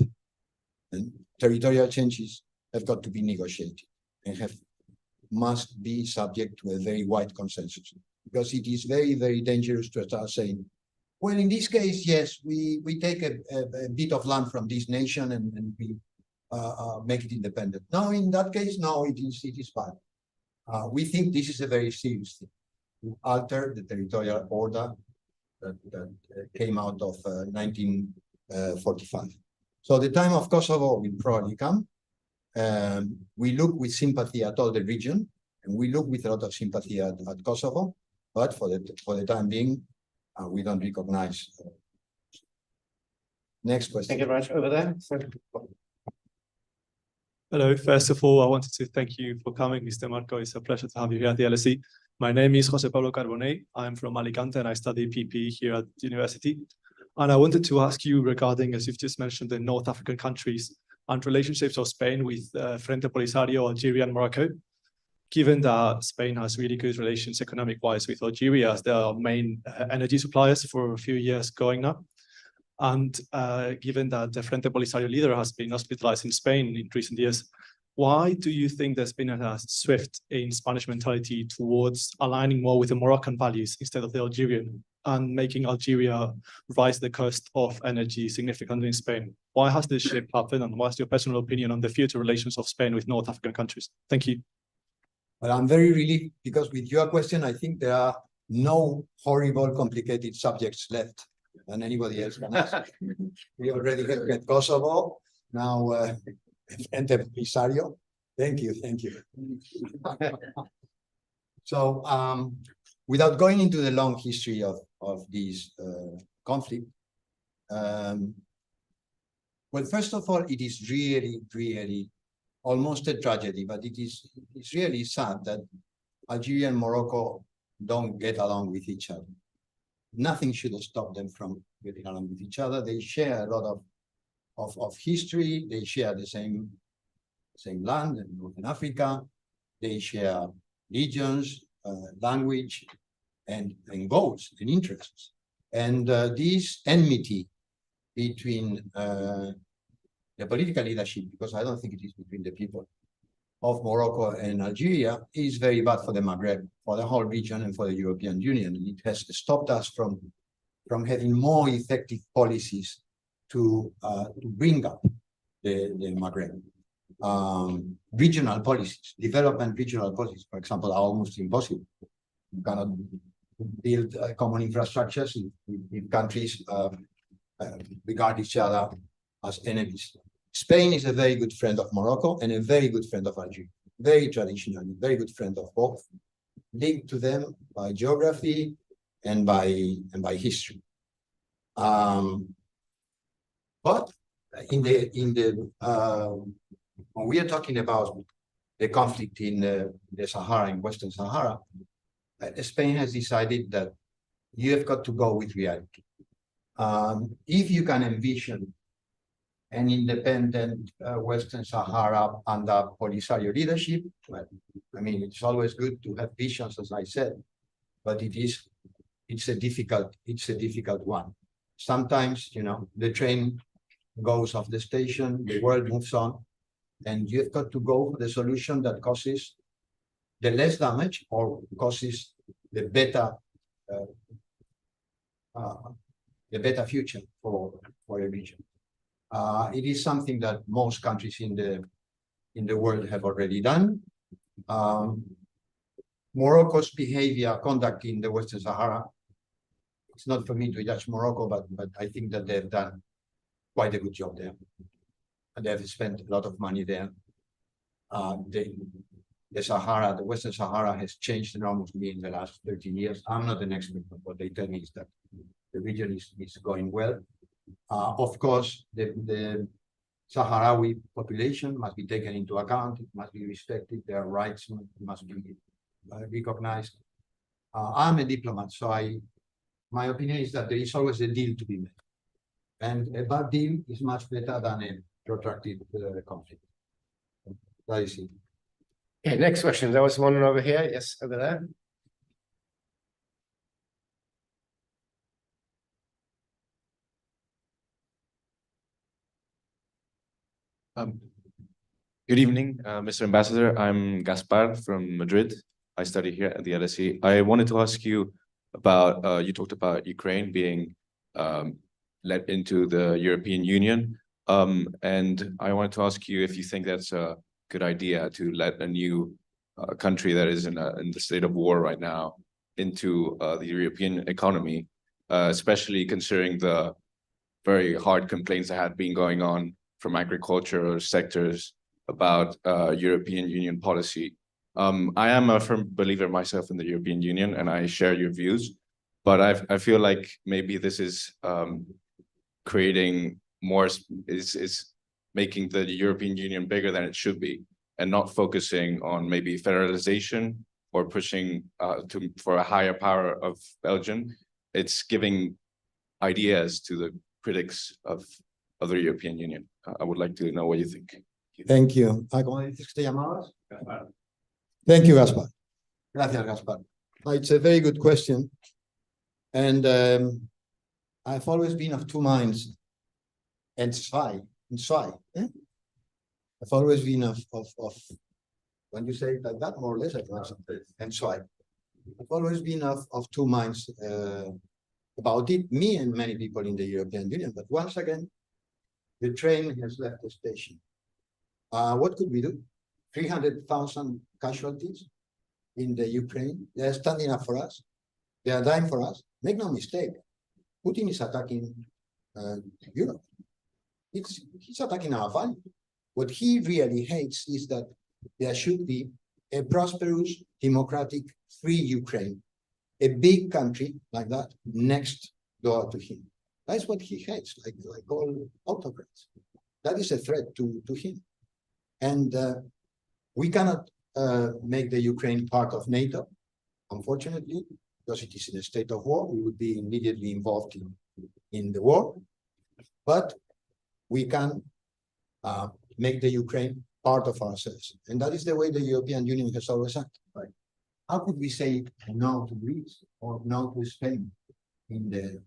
and territorial changes have got to be negotiated and must be subject to a very wide consensus, because it is very, very dangerous to start saying, well, in this case, yes, we take a bit of land from this nation and we make it independent. No, in that case, no, it is bad. We think this is a very serious thing to alter the territorial order that came out of 1945. So the time of Kosovo will probably come. We look with sympathy at all the region, and we look with a lot of sympathy at Kosovo, but for the time being, we don't recognize. Next question. Thank you very much. Over there. Hello. First of all, I wanted to thank you for coming, Mr. Marco. It's a pleasure to have you here at the LSE. My name is José Pascual Marco. I'm from Alicante and I study PP here at the university. And I wanted to ask you regarding, as you've just mentioned, the North African countries and relationships of Spain with Frente Polisario, Algeria and Morocco. Given that Spain has really good relations economic-wise with Algeria as their main energy suppliers for a few years going now, and given that the Frente Polisario leader has been hospitalized in Spain in recent years, why do you think there's been a shift in Spanish mentality towards aligning more with the Moroccan values instead of the Algerian, and making Algeria rise the cost of energy significantly in Spain? Why has this shift happened, and what's your personal opinion on the future relations of Spain with North African countries? Thank you. Well, I'm very relieved because with your question, I think there are no horrible, complicated subjects left than anybody else can ask. We already have Kosovo, now Frente Polisario. Thank you. So without going into the long history of this conflict, well, first of all, it is really almost a tragedy, but it's really sad that Algeria and Morocco don't get along with each other. Nothing should have stopped them from getting along with each other. They share a lot of history. They share the same land in Northern Africa. They share regions, language, and goals and interests. And this enmity between the political leadership, because I don't think it is between the people of Morocco and Algeria, is very bad for the Maghreb, for the whole region, and for the European Union. And it has stopped us from having more effective policies to bring up the Maghreb. Regional policies, development regional policies, for example, are almost impossible. You cannot build common infrastructures if countries regard each other as enemies. Spain is a very good friend of Morocco and a very good friend of Algeria. Very traditionally, very good friend of both, linked to them by geography and by history. But when we are talking about the conflict in the Sahara, in Western Sahara, Spain has decided that you have got to go with reality. If you can envision an independent Western Sahara under Polisario leadership, well, I mean, it's always good to have visions, as I said, but it's a difficult one. Sometimes, you know, the train goes off the station, the world moves on, and you've got to go for the solution that causes the less damage or causes the better future for a region. It is something that most countries in the world have already done. Morocco's conduct in the Western Sahara, it's not for me to judge Morocco, but I think that they've done quite a good job there. And they have spent a lot of money there. The Sahara, the Western Sahara has changed enormously in the last 30 years. I'm not an expert, but what they tell me is that the region is going well. Of course, the Sahrawi population must be taken into account. It must be respected. Their rights must be recognized. I'm a diplomat, so my opinion is that there is always a deal to be made. And a bad deal is much better than a protracted conflict. That is it. Okay, next question. There was one over here. Yes, over there. Good evening, Mr. Ambassador. I'm Gaspar from Madrid. I study here at the LSE. I wanted to ask you about, you talked about Ukraine being let into the European Union. And I wanted to ask you if you think that's a good idea to let a new country that is in the state of war right now into the European economy, especially considering the very hard complaints that had been going on from agricultural sectors about European Union policy. I am a firm believer myself in the European Union, and I share your views, but I feel like maybe this is creating more, is making the European Union bigger than it should be, and not focusing on maybe federalization or pushing for a higher power of Belgium. It's giving ideas to the critics of the European Union. I would like to know what you think. Thank you. ¿Cómo dices que te llamabas? Thank you, Gaspar. Gracias, Gaspar. It's a very good question. And I've always been of two minds. And zwei. Eh? I've always been of when you say it like that, more or less, I can have something. And zwei. I've always been of two minds about it, me and many people in the European Union. But once again, the train has left the station. What could we do? 300,000 casualties in the Ukraine. They are standing up for us. They are dying for us. Make no mistake. Putin is attacking Europe. He's attacking our value. What he really hates is that there should be a prosperous, democratic, free Ukraine, a big country like that next door to him. That's what he hates, like all autocrats. That is a threat to him. And we cannot make the Ukraine part of NATO, unfortunately, because it is in a state of war. We would be immediately involved in the war. But we can make the Ukraine part of ourselves. And that is the way the European Union has always acted. Right? How could we say no to Greece or no to Spain in the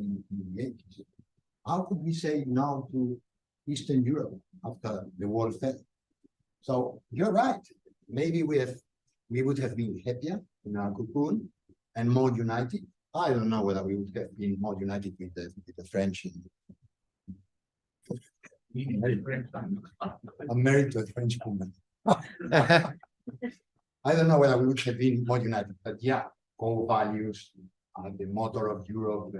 80s? How could we say no to Eastern Europe after the wall fell? So you're right. Maybe we would have been happier in our cocoon and more united. I don't know whether we would have been more united with the French. I'm married to a French woman. I don't know whether we would have been more united, but yeah, core values, the motor of Europe,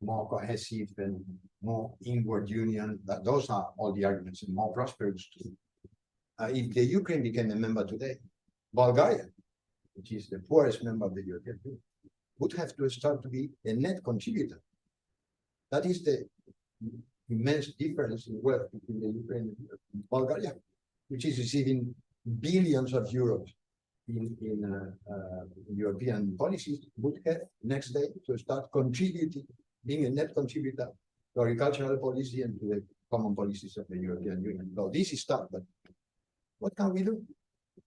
more cohesive and more inward union. Those are all the arguments, and more prosperous too. If the Ukraine became a member today, Bulgaria, which is the poorest member of the European Union, would have to start to be a net contributor. That is the immense difference in wealth between the Ukraine and Bulgaria, which is receiving billions of euros in European policies, would have next day to start contributing, being a net contributor to agricultural policy and to the common policies of the European Union. So this is tough, but what can we do?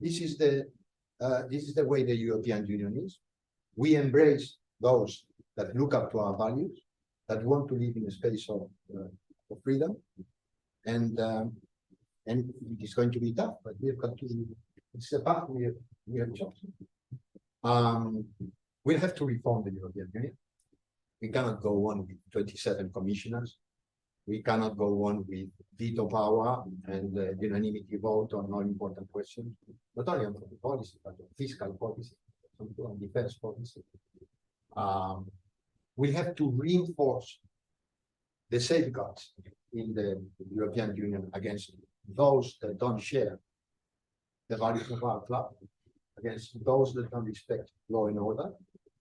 This is the way the European Union is. We embrace those that look up to our values, that want to live in a space of freedom, and it is going to be tough, but we have got to. It's a path we have chosen. We'll have to reform the European Union. We cannot go on with 27 commissioners. We cannot go on with veto power and unanimity vote on all important questions, not only on foreign policy, but on fiscal policy, on defense policy. We have to reinforce the safeguards in the European Union against those that don't share the values of our club, against those that don't respect law and order.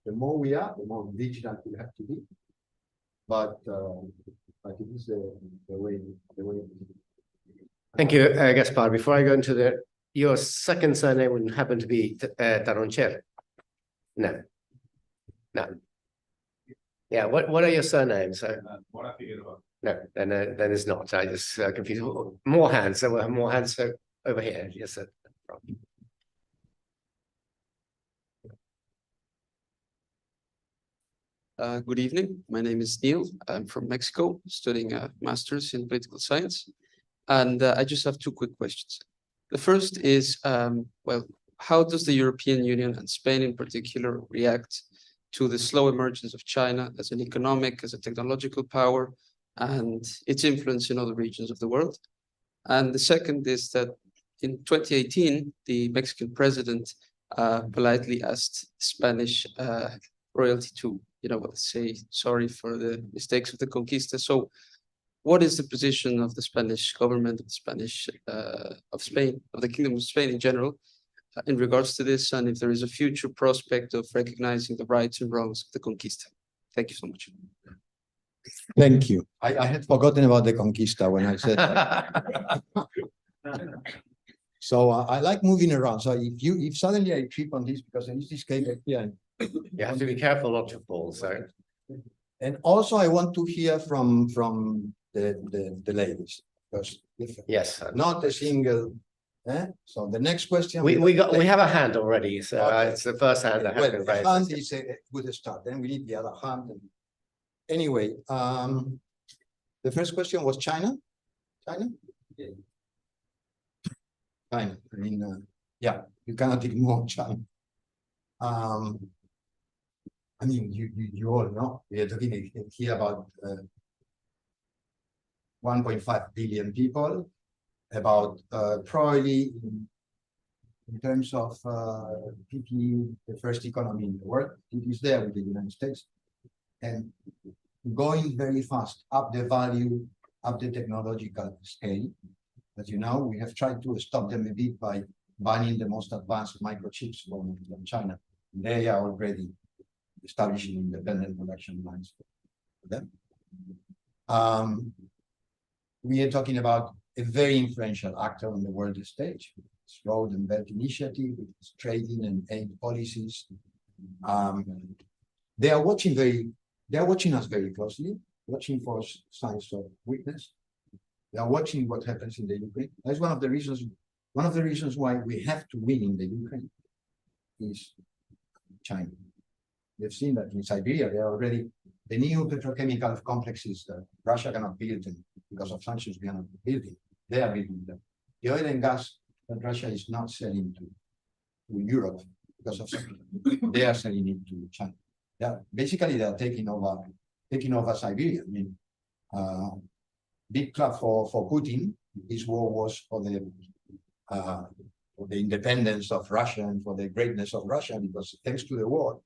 The more we are, the more vigilant we have to be. But it is the way. Thank you, Gaspar. Before I go into the Your second surname wouldn't happen to be Taroncher? No. No. Yeah, what are your surnames? No, then it's not. I just confused. More hands. There were more hands over here. Yes, sir. Good evening. My name is Neil. I'm from Mexico, studying a master's in political science. And I just have two quick questions. The first is, well, how does the European Union and Spain in particular react to the slow emergence of China as an economic, as a technological power, and its influence in other regions of the world? And the second is that in 2018, the Mexican president politely asked Spanish royalty to, say sorry for the mistakes of the conquista. So what is the position of the Spanish government, of Spain, of the Kingdom of Spain in general, in regards to this, and if there is a future prospect of recognizing the rights and wrongs of the conquista? Thank you so much. Thank you. I had forgotten about the conquista when I said that. So I like moving around. So if suddenly I trip on this because I this came here. You have to be careful not to fall, so. And also I want to hear from the ladies. Because Yes. not a single. So the next question. We have a hand already, so it's the first hand that has been the raised. hand is a good start. Then we need the other hand. Anyway, the first question was China. China. China. I mean, yeah, you cannot ignore China. I mean, you all know we are talking here about 1.5 billion people, about probably in terms of PPE, the first economy in the world. It is there with the United States, and going very fast up the value, up the technological scale. As you know, we have tried to stop them a bit by banning the most advanced microchips from China. They are already establishing independent production lines for them. We are talking about a very influential actor on the world stage, with its Road and Belt Initiative, with its trading and aid policies. They are watching us very closely, watching for signs of weakness. They are watching what happens in the Ukraine. That's one of the reasons why we have to win in the Ukraine is China. They've seen that in Siberia, they are already the new petrochemical complexes that Russia cannot build them because of sanctions we are not building. They are building them. The oil and gas that Russia is not selling to Europe because of sanctions, they are selling it to China. Basically, they are taking over Siberia. I mean, big club for Putin. This war was for the independence of Russia and for the greatness of Russia, because thanks to the war,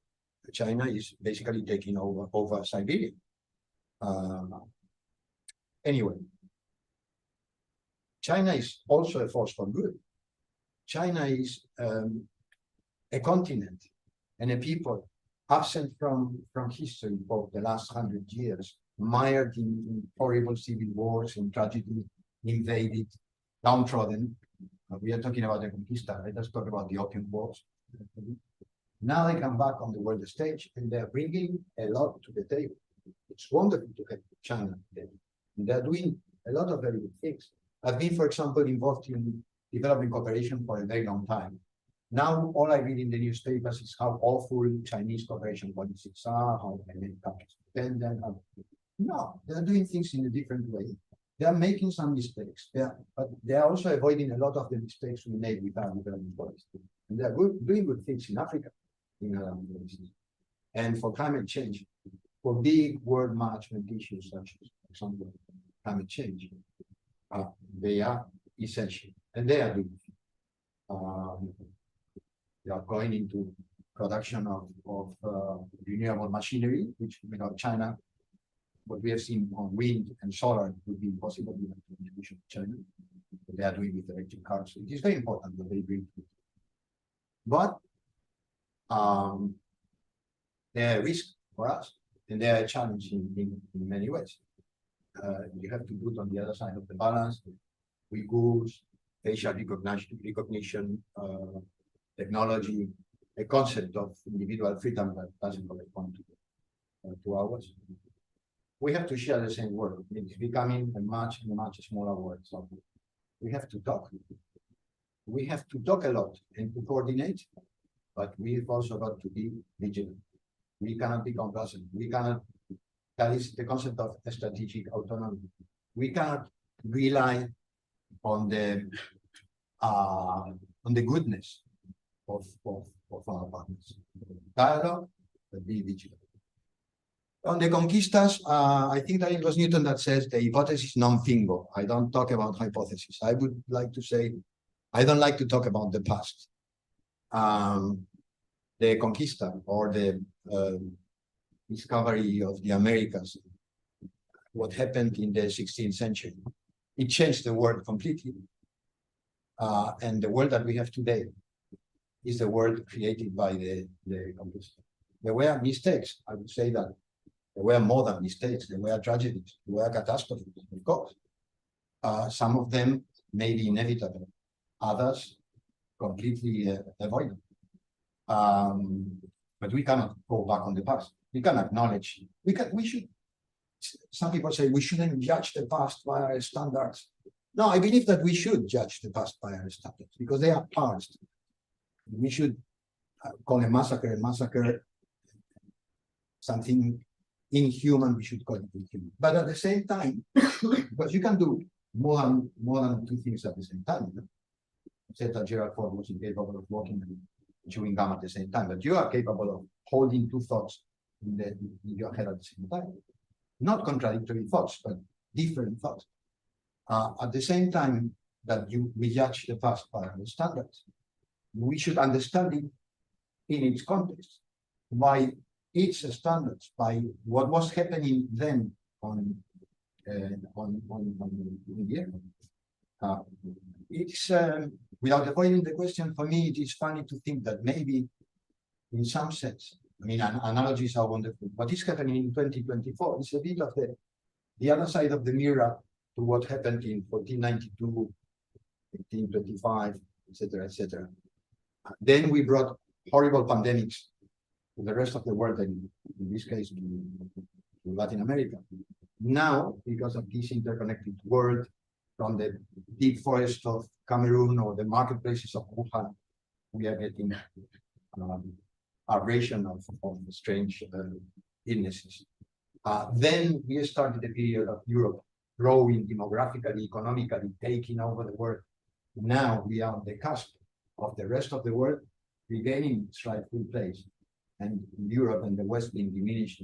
China is basically taking over Siberia. Anyway, China is also a force for good. China is a continent and a people absent from history for the last 100 years, mired in horrible civil wars, in tragedy, invaded, downtrodden. We are talking about the conquista. Let us talk about the Opium Wars. Now they come back on the world stage and they're bringing a lot to the table. It's wonderful to have China there. And they're doing a lot of very good things. I've been, for example, involved in development cooperation for a very long time. Now, all I read in the newspapers is how awful Chinese cooperation policies are, how they make countries dependent. No, they're doing things in a different way. They are making some mistakes, but they are also avoiding a lot of the mistakes we made with our development policy. And they are doing good things in Africa, and for climate change, for big world management issues such as, for example, climate change. They are essential, and they are doing. They are going into production of renewable machinery, which without China, what we have seen on wind and solar would be impossible without the contribution of China. They are doing with electric cars. It is very important that they bring it. But they are a risk for us, and they are a challenge in many ways. You have to put on the other side of the balance the Uyghurs, facial recognition, technology, a concept of individual freedom that doesn't correspond to ours. We have to share the same world. It's becoming a much smaller world. So we have to talk. We have to talk a lot and to coordinate, but we've also got to be vigilant. We cannot be complacent. We cannot, that is the concept of strategic autonomy. We cannot rely on the goodness of our partners. Dialogue, but be vigilant. On the conquistas, I think that it was Newton that says the hypothesis non fingo. I don't talk about hypotheses. I would like to say, I don't like to talk about the past. The conquista or the discovery of the Americas, what happened in the 16th century, it changed the world completely. And the world that we have today is the world created by the conquista. There were mistakes, I would say that. There were more than mistakes, there were tragedies, there were catastrophes, of course. Some of them may be inevitable, others completely avoidable. But we cannot go back on the past. We can acknowledge, we should, some people say we shouldn't judge the past by our standards. No, I believe that we should judge the past by our standards because they are past. We should call a massacre, something inhuman, we should call it inhuman. But at the same time, because you can do more than two things at the same time. You know? I said that Gerald Ford was incapable of walking and chewing gum at the same time, but you are capable of holding two thoughts in your head at the same time. Not contradictory thoughts, but different thoughts. At the same time that we judge the past by our standards, we should understand it in its context, by its standards, by what was happening then on the earth. It's without avoiding the question, for me, it is funny to think that maybe, in some sense, I mean, analogies are wonderful. What is happening in 2024 is a bit of the other side of the mirror to what happened in 1492, 1825, etc., etc. Then we brought horrible pandemics to the rest of the world, and in this case, to Latin America. Now, because of this interconnected world, from the deep forest of Cameroon or the marketplaces of Wuhan, we are getting a ration of strange illnesses. Then we started the period of Europe growing demographically, economically, taking over the world. Now we are on the cusp of the rest of the world regaining its rightful place, and Europe and the West being diminished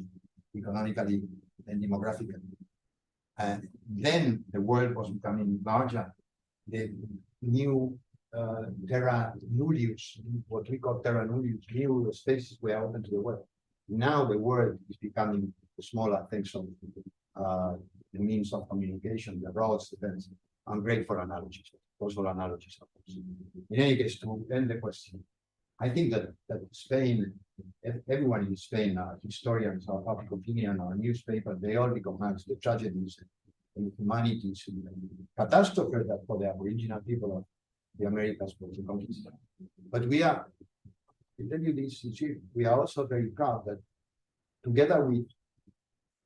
economically and demographically. And then the world was becoming larger. The new terra nullius, what we call terra nullius, new spaces were open to the world. Now the world is becoming smaller thanks to the means of communication, the roads, the fence. I'm great for analogies, also analogies. In any case, to end the question, I think that Spain, everyone in Spain, our historians, our public opinion, our newspapers, they all recognize the tragedies and humanities and catastrophe that for the Aboriginal people of the Americas was the conquista. But we are, to tell you this, we are also very proud that together with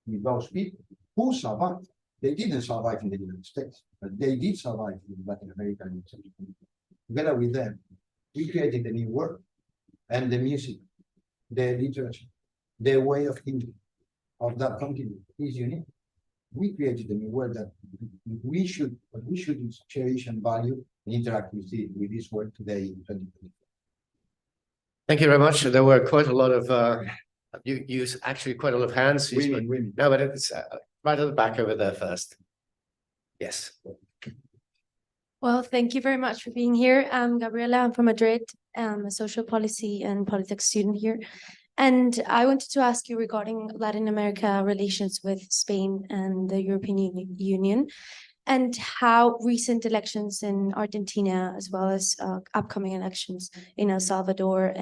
those people who survived, they didn't survive in the United States, but they did survive in Latin America and Central America. Together with them, we created a new world, and the music, the literature, the way of thinking of that continent is unique. We created a new world that we should cherish and value and interact with this world today in 2020. Thank you very much. There were quite a lot of you use actually quite a lot of hands. Women. No, but it's right at the back over there first. Yes. Well, thank you very much for being here. I'm Gabriela, I'm from Madrid. I'm a social policy and politics student here. And I wanted to ask you regarding Latin America relations with Spain and the European Union, and how recent elections in Argentina, as well as upcoming elections in El Salvador,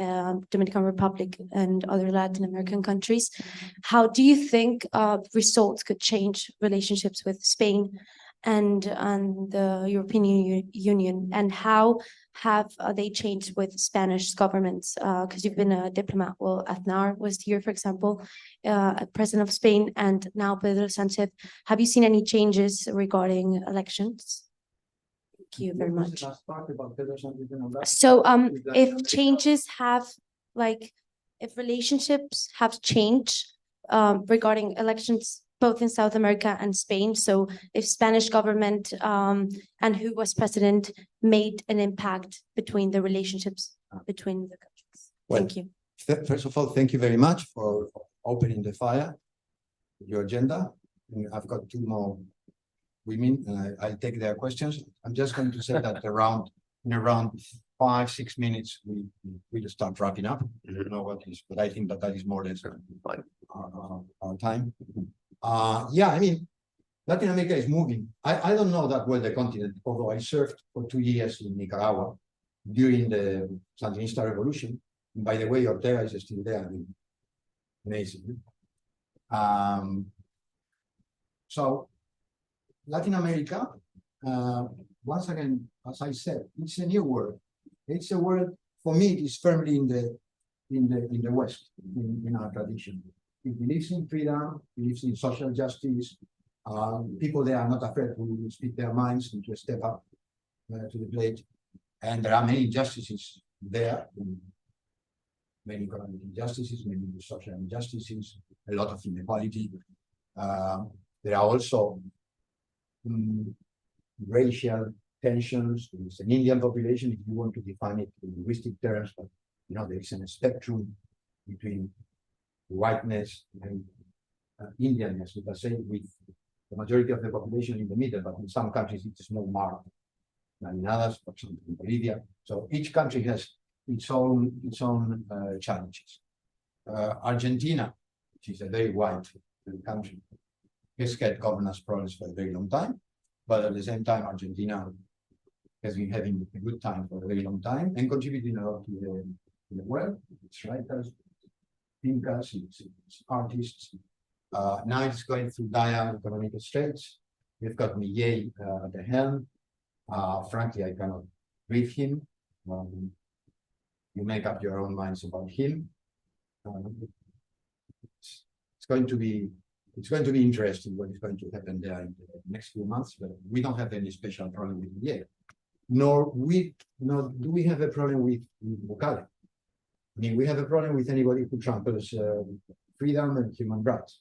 Dominican Republic, and other Latin American countries, how do you think results could change relationships with Spain? and the European Union, and how have they changed with Spanish governments? Because you've been a diplomat. Well, Aznar was here, for example, president of Spain, and now Pedro Sánchez. Have you seen any changes regarding elections? Thank you very much. So, if changes have, like, if relationships have changed regarding elections both in South America and Spain, so if Spanish government and who was president made an impact between the relationships between the countries. Well, Thank you. First of all, thank you very much for opening the fire, your agenda. I've got two more women, and I'll take their questions. I'm just going to say that in around 5-6 minutes, we'll start wrapping up. I don't know what is, but I think that is more or less our time. Yeah, I mean, Latin America is moving. I don't know that well the continent, although I served for 2 years in Nicaragua during the Sandinista revolution. And by the way, Ortega is still there. I mean, amazing. So Latin America, once again, as I said, it's a new world. It's a world, for me, it is firmly in the West, in our tradition. It believes in freedom, believes in social justice. People there are not afraid to speak their minds and to step up to the plate. And there are many injustices there, many economic injustices, many social injustices, a lot of inequality. There are also racial tensions. It's an Indian population, if you want to define it in linguistic terms, but you know, there is a spectrum between whiteness and Indianness, let us say, with the majority of the population in the middle, but in some countries it's more marked than in others, for example, in Bolivia. So each country has its own challenges. Argentina, which is a very white country, has had governance problems for a very long time, but at the same time, Argentina has been having a good time for a very long time and contributing a lot to the world. Its writers, thinkers, its artists. Now it's going through dire economic straits. We've got Milei at the helm. Frankly, I cannot brief him. You make up your own minds about him. It's going to be interesting what is going to happen there in the next few months. But we don't have any special problem with Milei, nor do we have a problem with Bukele. I mean, we have a problem with anybody who tramples freedom and human rights.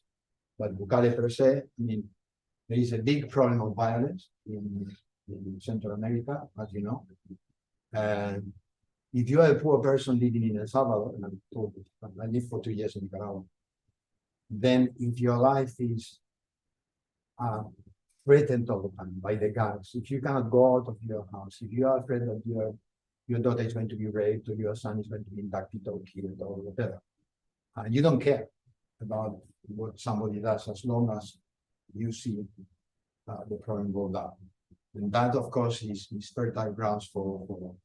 But Bukele per se, I mean, there is a big problem of violence in Central America, as you know. And if you are a poor person living in El Salvador, and I lived for 2 years in Nicaragua, then if your life is threatened all the time by the gangs, if you cannot go out of your house, if you are afraid that your daughter is going to be raped or your son is going to be inducted or killed or whatever, and you don't care about what somebody does as long as you see the problem go down. And that, of course, is fertile grounds for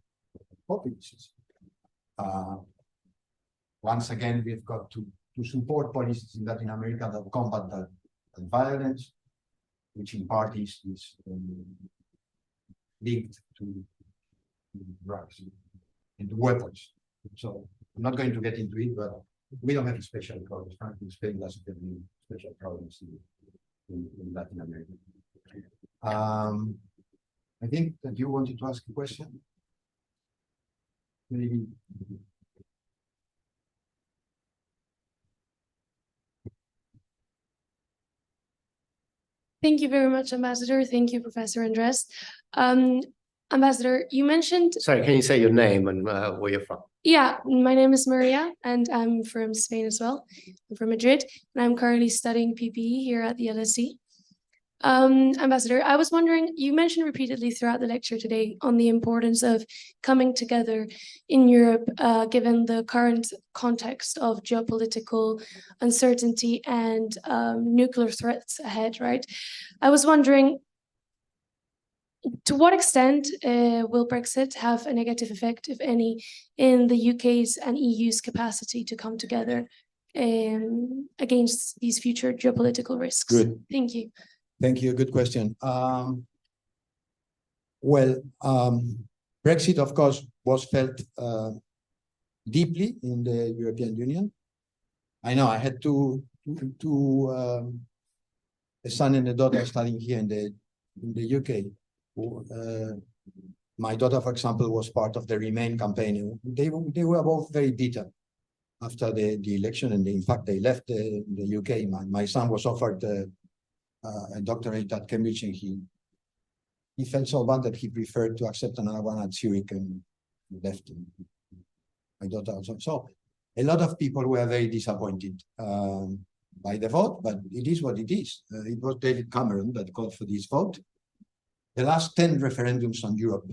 populism. Once again, we've got to support policies in Latin America that combat that violence, which in part is linked to drugs and to weapons. So I'm not going to get into it, but we don't have special problems. Frankly, Spain doesn't have any special problems in Latin America. I think that you wanted to ask a question. Maybe. Thank you very much, Ambassador. Thank you, Professor Andres. Ambassador, you mentioned... Sorry, can you say your name and where you're from? Yeah, my name is Maria, and I'm from Spain as well. I'm from Madrid, and I'm currently studying PPE here at the LSE. Ambassador, I was wondering, you mentioned repeatedly throughout the lecture today on the importance of coming together in Europe, given the current context of geopolitical uncertainty and nuclear threats ahead, right? I was wondering, to what extent will Brexit have a negative effect, if any, in the UK's and EU's capacity to come together against these future geopolitical risks? Good. Thank you. Thank you. Good question. Well, Brexit, of course, was felt deeply in the European Union. I know I had a son and a daughter studying here in the UK. My daughter, for example, was part of the Remain campaign. They were both very bitter after the election, and in fact, they left the UK. My son was offered a doctorate at Cambridge, and he felt so bad that he preferred to accept another one at Zurich and left. My daughter also. So a lot of people were very disappointed by the vote, but it is what it is. It was David Cameron that called for this vote. The last 10 referendums on Europe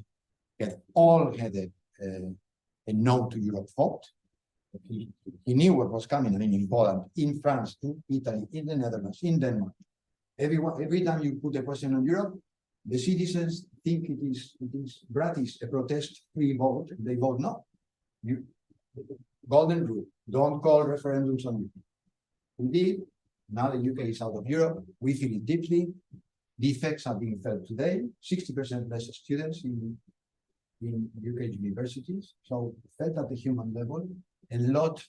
have all had a no to Europe vote. He knew what was coming. I mean, in Poland, in France, in Italy, in the Netherlands, in Denmark. Every time you put a question on Europe, the citizens think it is gratis, a protest-free vote. They vote no. Golden rule: don't call referendums on Europe. Indeed, now the UK is out of Europe. We feel it deeply. The effects are being felt today. 60% less students in UK universities. So felt at the human level. A lot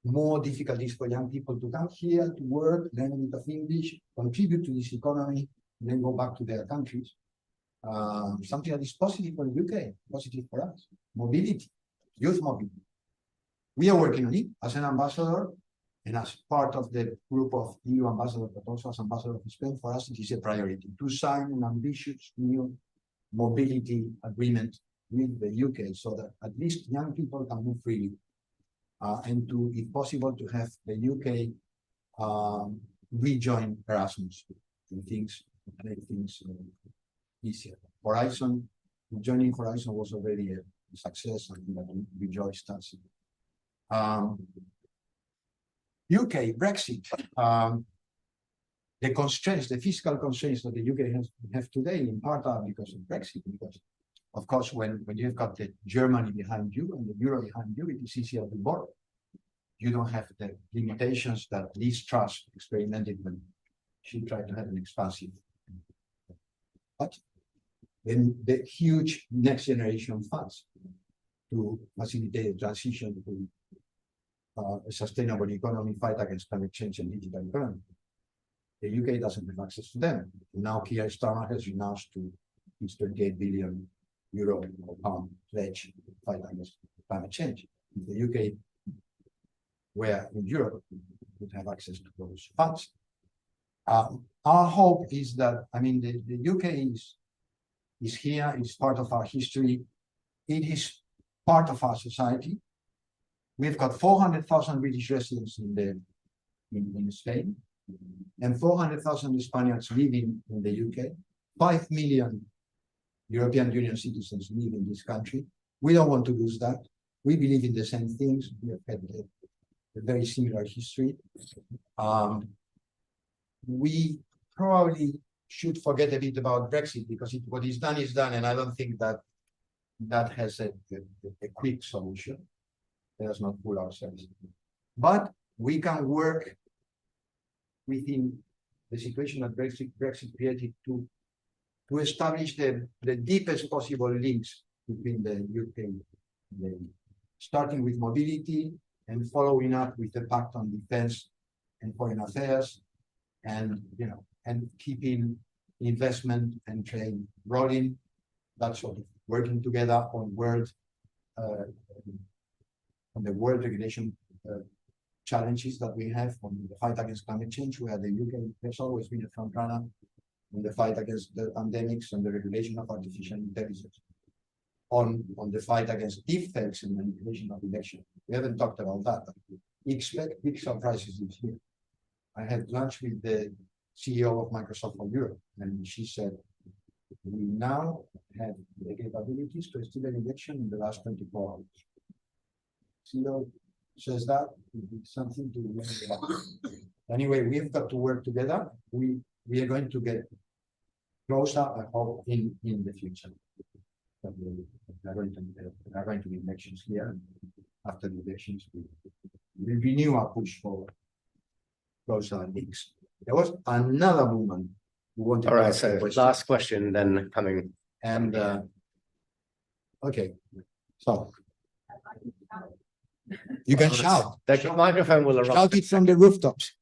more difficulties for young people to come here to work, learn a bit of English, contribute to this economy, and then go back to their countries. Something that is positive for the UK, positive for us. Mobility, youth mobility. We are working on it as an ambassador and as part of the group of EU ambassadors, but also as ambassador of Spain. For us, it is a priority to sign an ambitious new mobility agreement with the UK so that at least young people can move freely. And to, if possible, to have the UK rejoin Erasmus and make things easier. Horizon, joining Horizon was already a success, and that rejoiced us. UK, Brexit, the constraints, the fiscal constraints that the UK have today, in part are because of Brexit, because of course, when you've got the Germany behind you and the euro behind you, it is easier to borrow. You don't have the limitations that Liz Truss experimented when she tried to have an expansive. But then the huge next generation funds to facilitate the transition to a sustainable economy, fight against climate change and digital economy. The UK doesn't have access to them. Now Keir Starmer has announced to his 28 billion euro or pound pledge to fight against climate change. If the UK were in Europe, would have access to those funds. Our hope is that, I mean, the UK is here, it's part of our history, it is part of our society. We've got 400,000 British residents in Spain, and 400,000 Spaniards living in the UK. 5 million European Union citizens live in this country. We don't want to lose that. We believe in the same things. We have had a very similar history. We probably should forget a bit about Brexit because what is done, and I don't think that has a quick solution. Let us not fool ourselves. But we can work within the situation that Brexit created to establish the deepest possible links between the UK, starting with mobility and following up with the Pact on Defense and Foreign Affairs, and keeping investment and trade rolling. That sort of working together on the world regulation challenges that we have on the fight against climate change, where the UK has always been a front runner in the fight against the pandemics and the regulation of artificial intelligence, on the fight against deepfakes and manipulation of elections. We haven't talked about that, but we expect big surprises this year. I had lunch with the CEO of Microsoft for Europe, and she said, we now have the capabilities to steal an election in the last 24 hours. CEO says that, it's something to remember about. Anyway, we've got to work together. We are going to get closer, I hope, in the future. But there are going to be elections here. After the elections, we renew our push for closer links. There was another woman who wanted All to right, ask a so question. last question then coming And okay, so you can shout. The microphone will arrive. Shout it from the rooftops.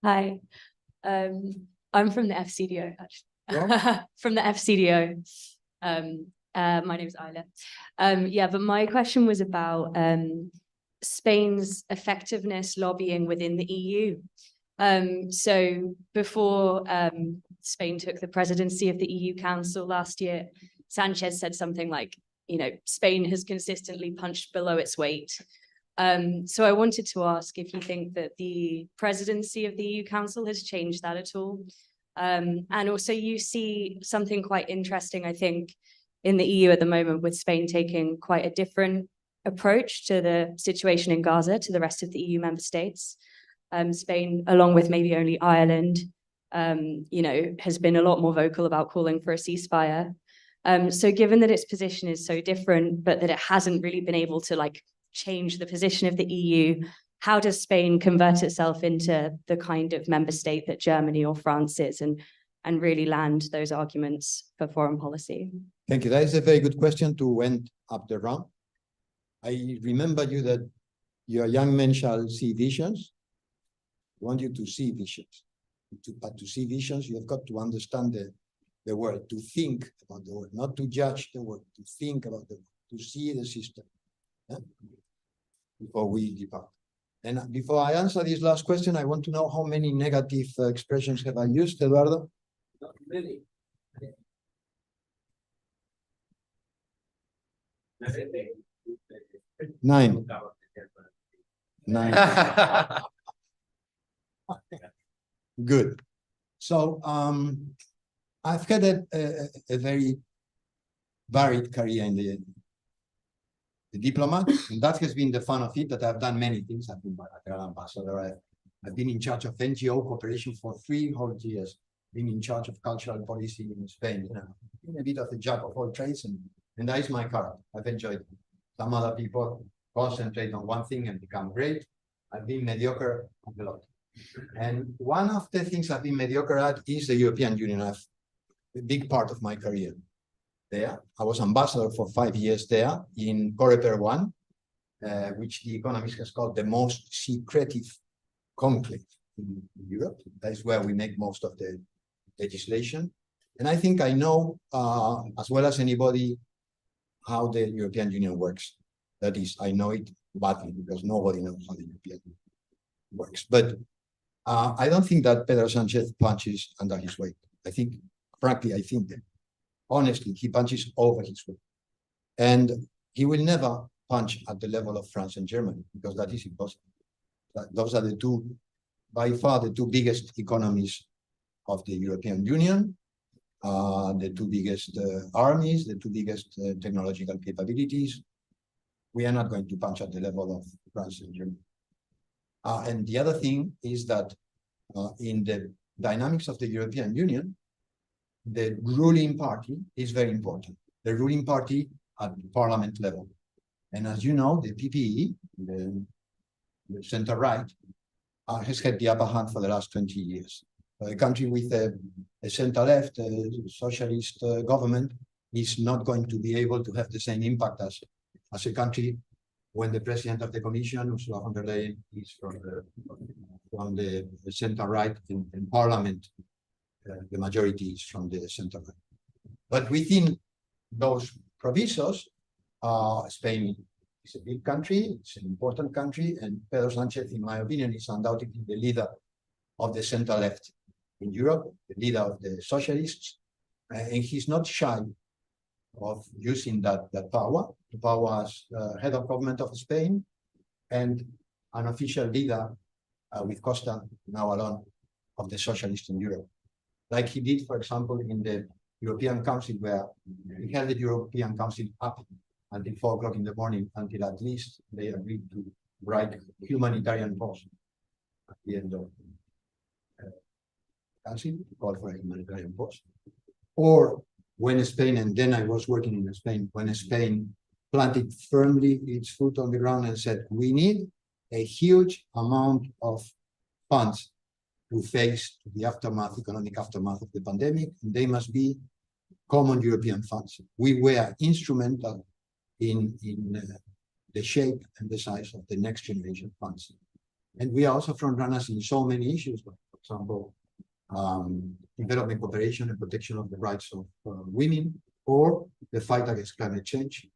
Hi, I'm from the FCDO, actually. From the FCDO. My name is Isla. Yeah, but my question was about Spain's effectiveness lobbying within the EU. So before Spain took the presidency of the EU Council last year, Sanchez said something like, you know, Spain has consistently punched below its weight. So I wanted to ask if you think that the presidency of the EU Council has changed that at all. And also you see something quite interesting, I think, in the EU at the moment, with Spain taking quite a different approach to the situation in Gaza to the rest of the EU member states. Spain, along with maybe only Ireland, you know, has been a lot more vocal about calling for a ceasefire. So given that its position is so different, but that it hasn't really been able to like change the position of the EU, how does Spain convert itself into the kind of member state that Germany or France is, and really land those arguments for foreign policy? Thank you. That is a very good question to end up the round. I remember you that your young men shall see visions. I want you to see visions. But to see visions, you have got to understand the world, to think about the world, not to judge the world, to think about the world, to see the system, before we depart. And before I answer this last question, I want to know how many negative expressions have I used, Eduardo? Not really. 9. 9. Good. So I've had a very varied career in the diplomat, and that has been the fun of it, that I've done many things. I've been bilateral ambassador. I've been in charge of NGO cooperation for 3 whole years, been in charge of cultural policy in Spain. You know, been a bit of a jack of all trades, and that is my character. I've enjoyed it. Some other people concentrate on one thing and become great. I've been mediocre a lot. And one of the things I've been mediocre at is the European Union. I've a big part of my career there. I was ambassador for 5 years there in Coreper 1, which the Economist has called the most secretive conclave in Europe. That is where we make most of the legislation. And I think I know, as well as anybody, how the European Union works. That is, I know it badly because nobody knows how the European Union works. But I don't think that Pedro Sanchez punches under his weight. I think, frankly, I think that, honestly, he punches over his weight. And he will never punch at the level of France and Germany, because that is impossible. Those are the two, by far, the 2 biggest economies of the European Union, the 2 biggest armies, the 2 biggest technological capabilities. We are not going to punch at the level of France and Germany. And the other thing is that in the dynamics of the European Union, the ruling party is very important. The ruling party at the parliament level. And as you know, the PPE, the center-right, has had the upper hand for the last 20 years. A country with a center-left, socialist government is not going to be able to have the same impact as a country when the president of the Commission, Ursula von der Leyen, is from the center-right in parliament. The majority is from the center-right. But within those provisos, Spain is a big country, it's an important country, and Pedro Sanchez, in my opinion, is undoubtedly the leader of the center-left in Europe, the leader of the socialists, and he's not shy of using that power, the power as head of government of Spain, and an official leader with Costa now alone of the socialists in Europe. Like he did, for example, in the European Council, where he held the European Council up until 4 o'clock in the morning, until at least they agreed to write humanitarian pause at the end of the Council, to call for a humanitarian pause. Or when Spain, and then I was working in Spain, when Spain planted firmly its foot on the ground and said, we need a huge amount of funds to face the aftermath, economic aftermath of the pandemic, and they must be common European funds. We were instrumental in the shape and the size of the next generation funds. And we are also front runners in so many issues, like, for example, development cooperation and protection of the rights of women, or the fight against climate change.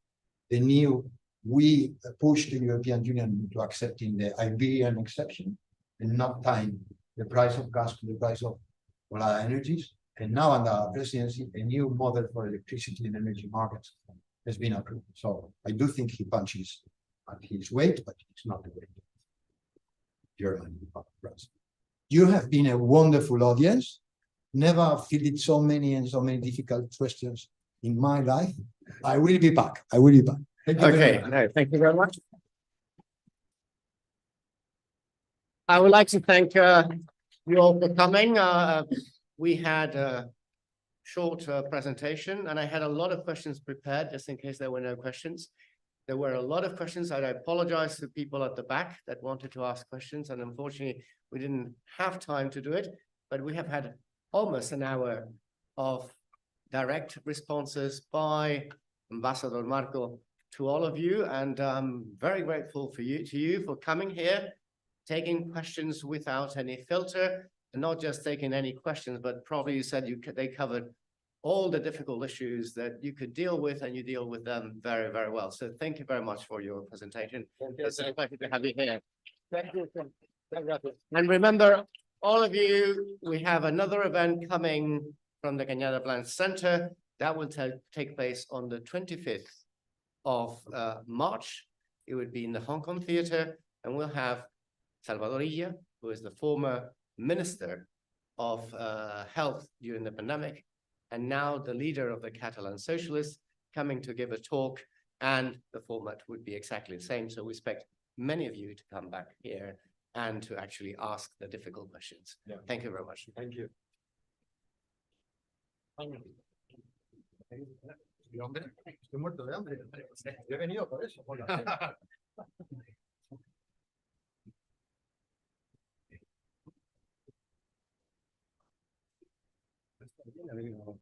We pushed the European Union into accepting the Iberian exception and not tying the price of gas to the price of volatile energies. And now under our presidency, a new model for electricity and energy markets has been approved. So I do think he punches at his weight, but it's not the weight of Germany. You have been a wonderful audience. Never fielded so many and so many difficult questions in my life. I will be back. I will be back. Thank you very much. No, thank you very much. I would like to thank you all for coming. We had a short presentation, and I had a lot of questions prepared just in case there were no questions. There were a lot of questions, and I apologize to people at the back that wanted to ask questions, and unfortunately, we didn't have time to do it, but we have had almost an hour of direct responses by Ambassador Marco to all of you, and I'm very grateful to you for coming here, taking questions without any filter, and not just taking any questions, but probably you said they covered all the difficult issues that you could deal with, and you deal with them very, very well. So thank you very much for your presentation. It's a pleasure to have you here. Thank you. And remember, all of you, we have another event coming from the Cañada Blanc Center that will take place on the 25th of March. It would be in the Hong Kong Theater, and we'll have Salvador Illa, who is the former Minister of Health during the pandemic, and now the leader of the Catalan Socialists, coming to give a talk, and the format would be exactly the same. So we expect many of you to come back here and to actually ask the difficult questions. Yeah. Thank you very much. Thank you. Estoy muerto de hambre. He venido por eso.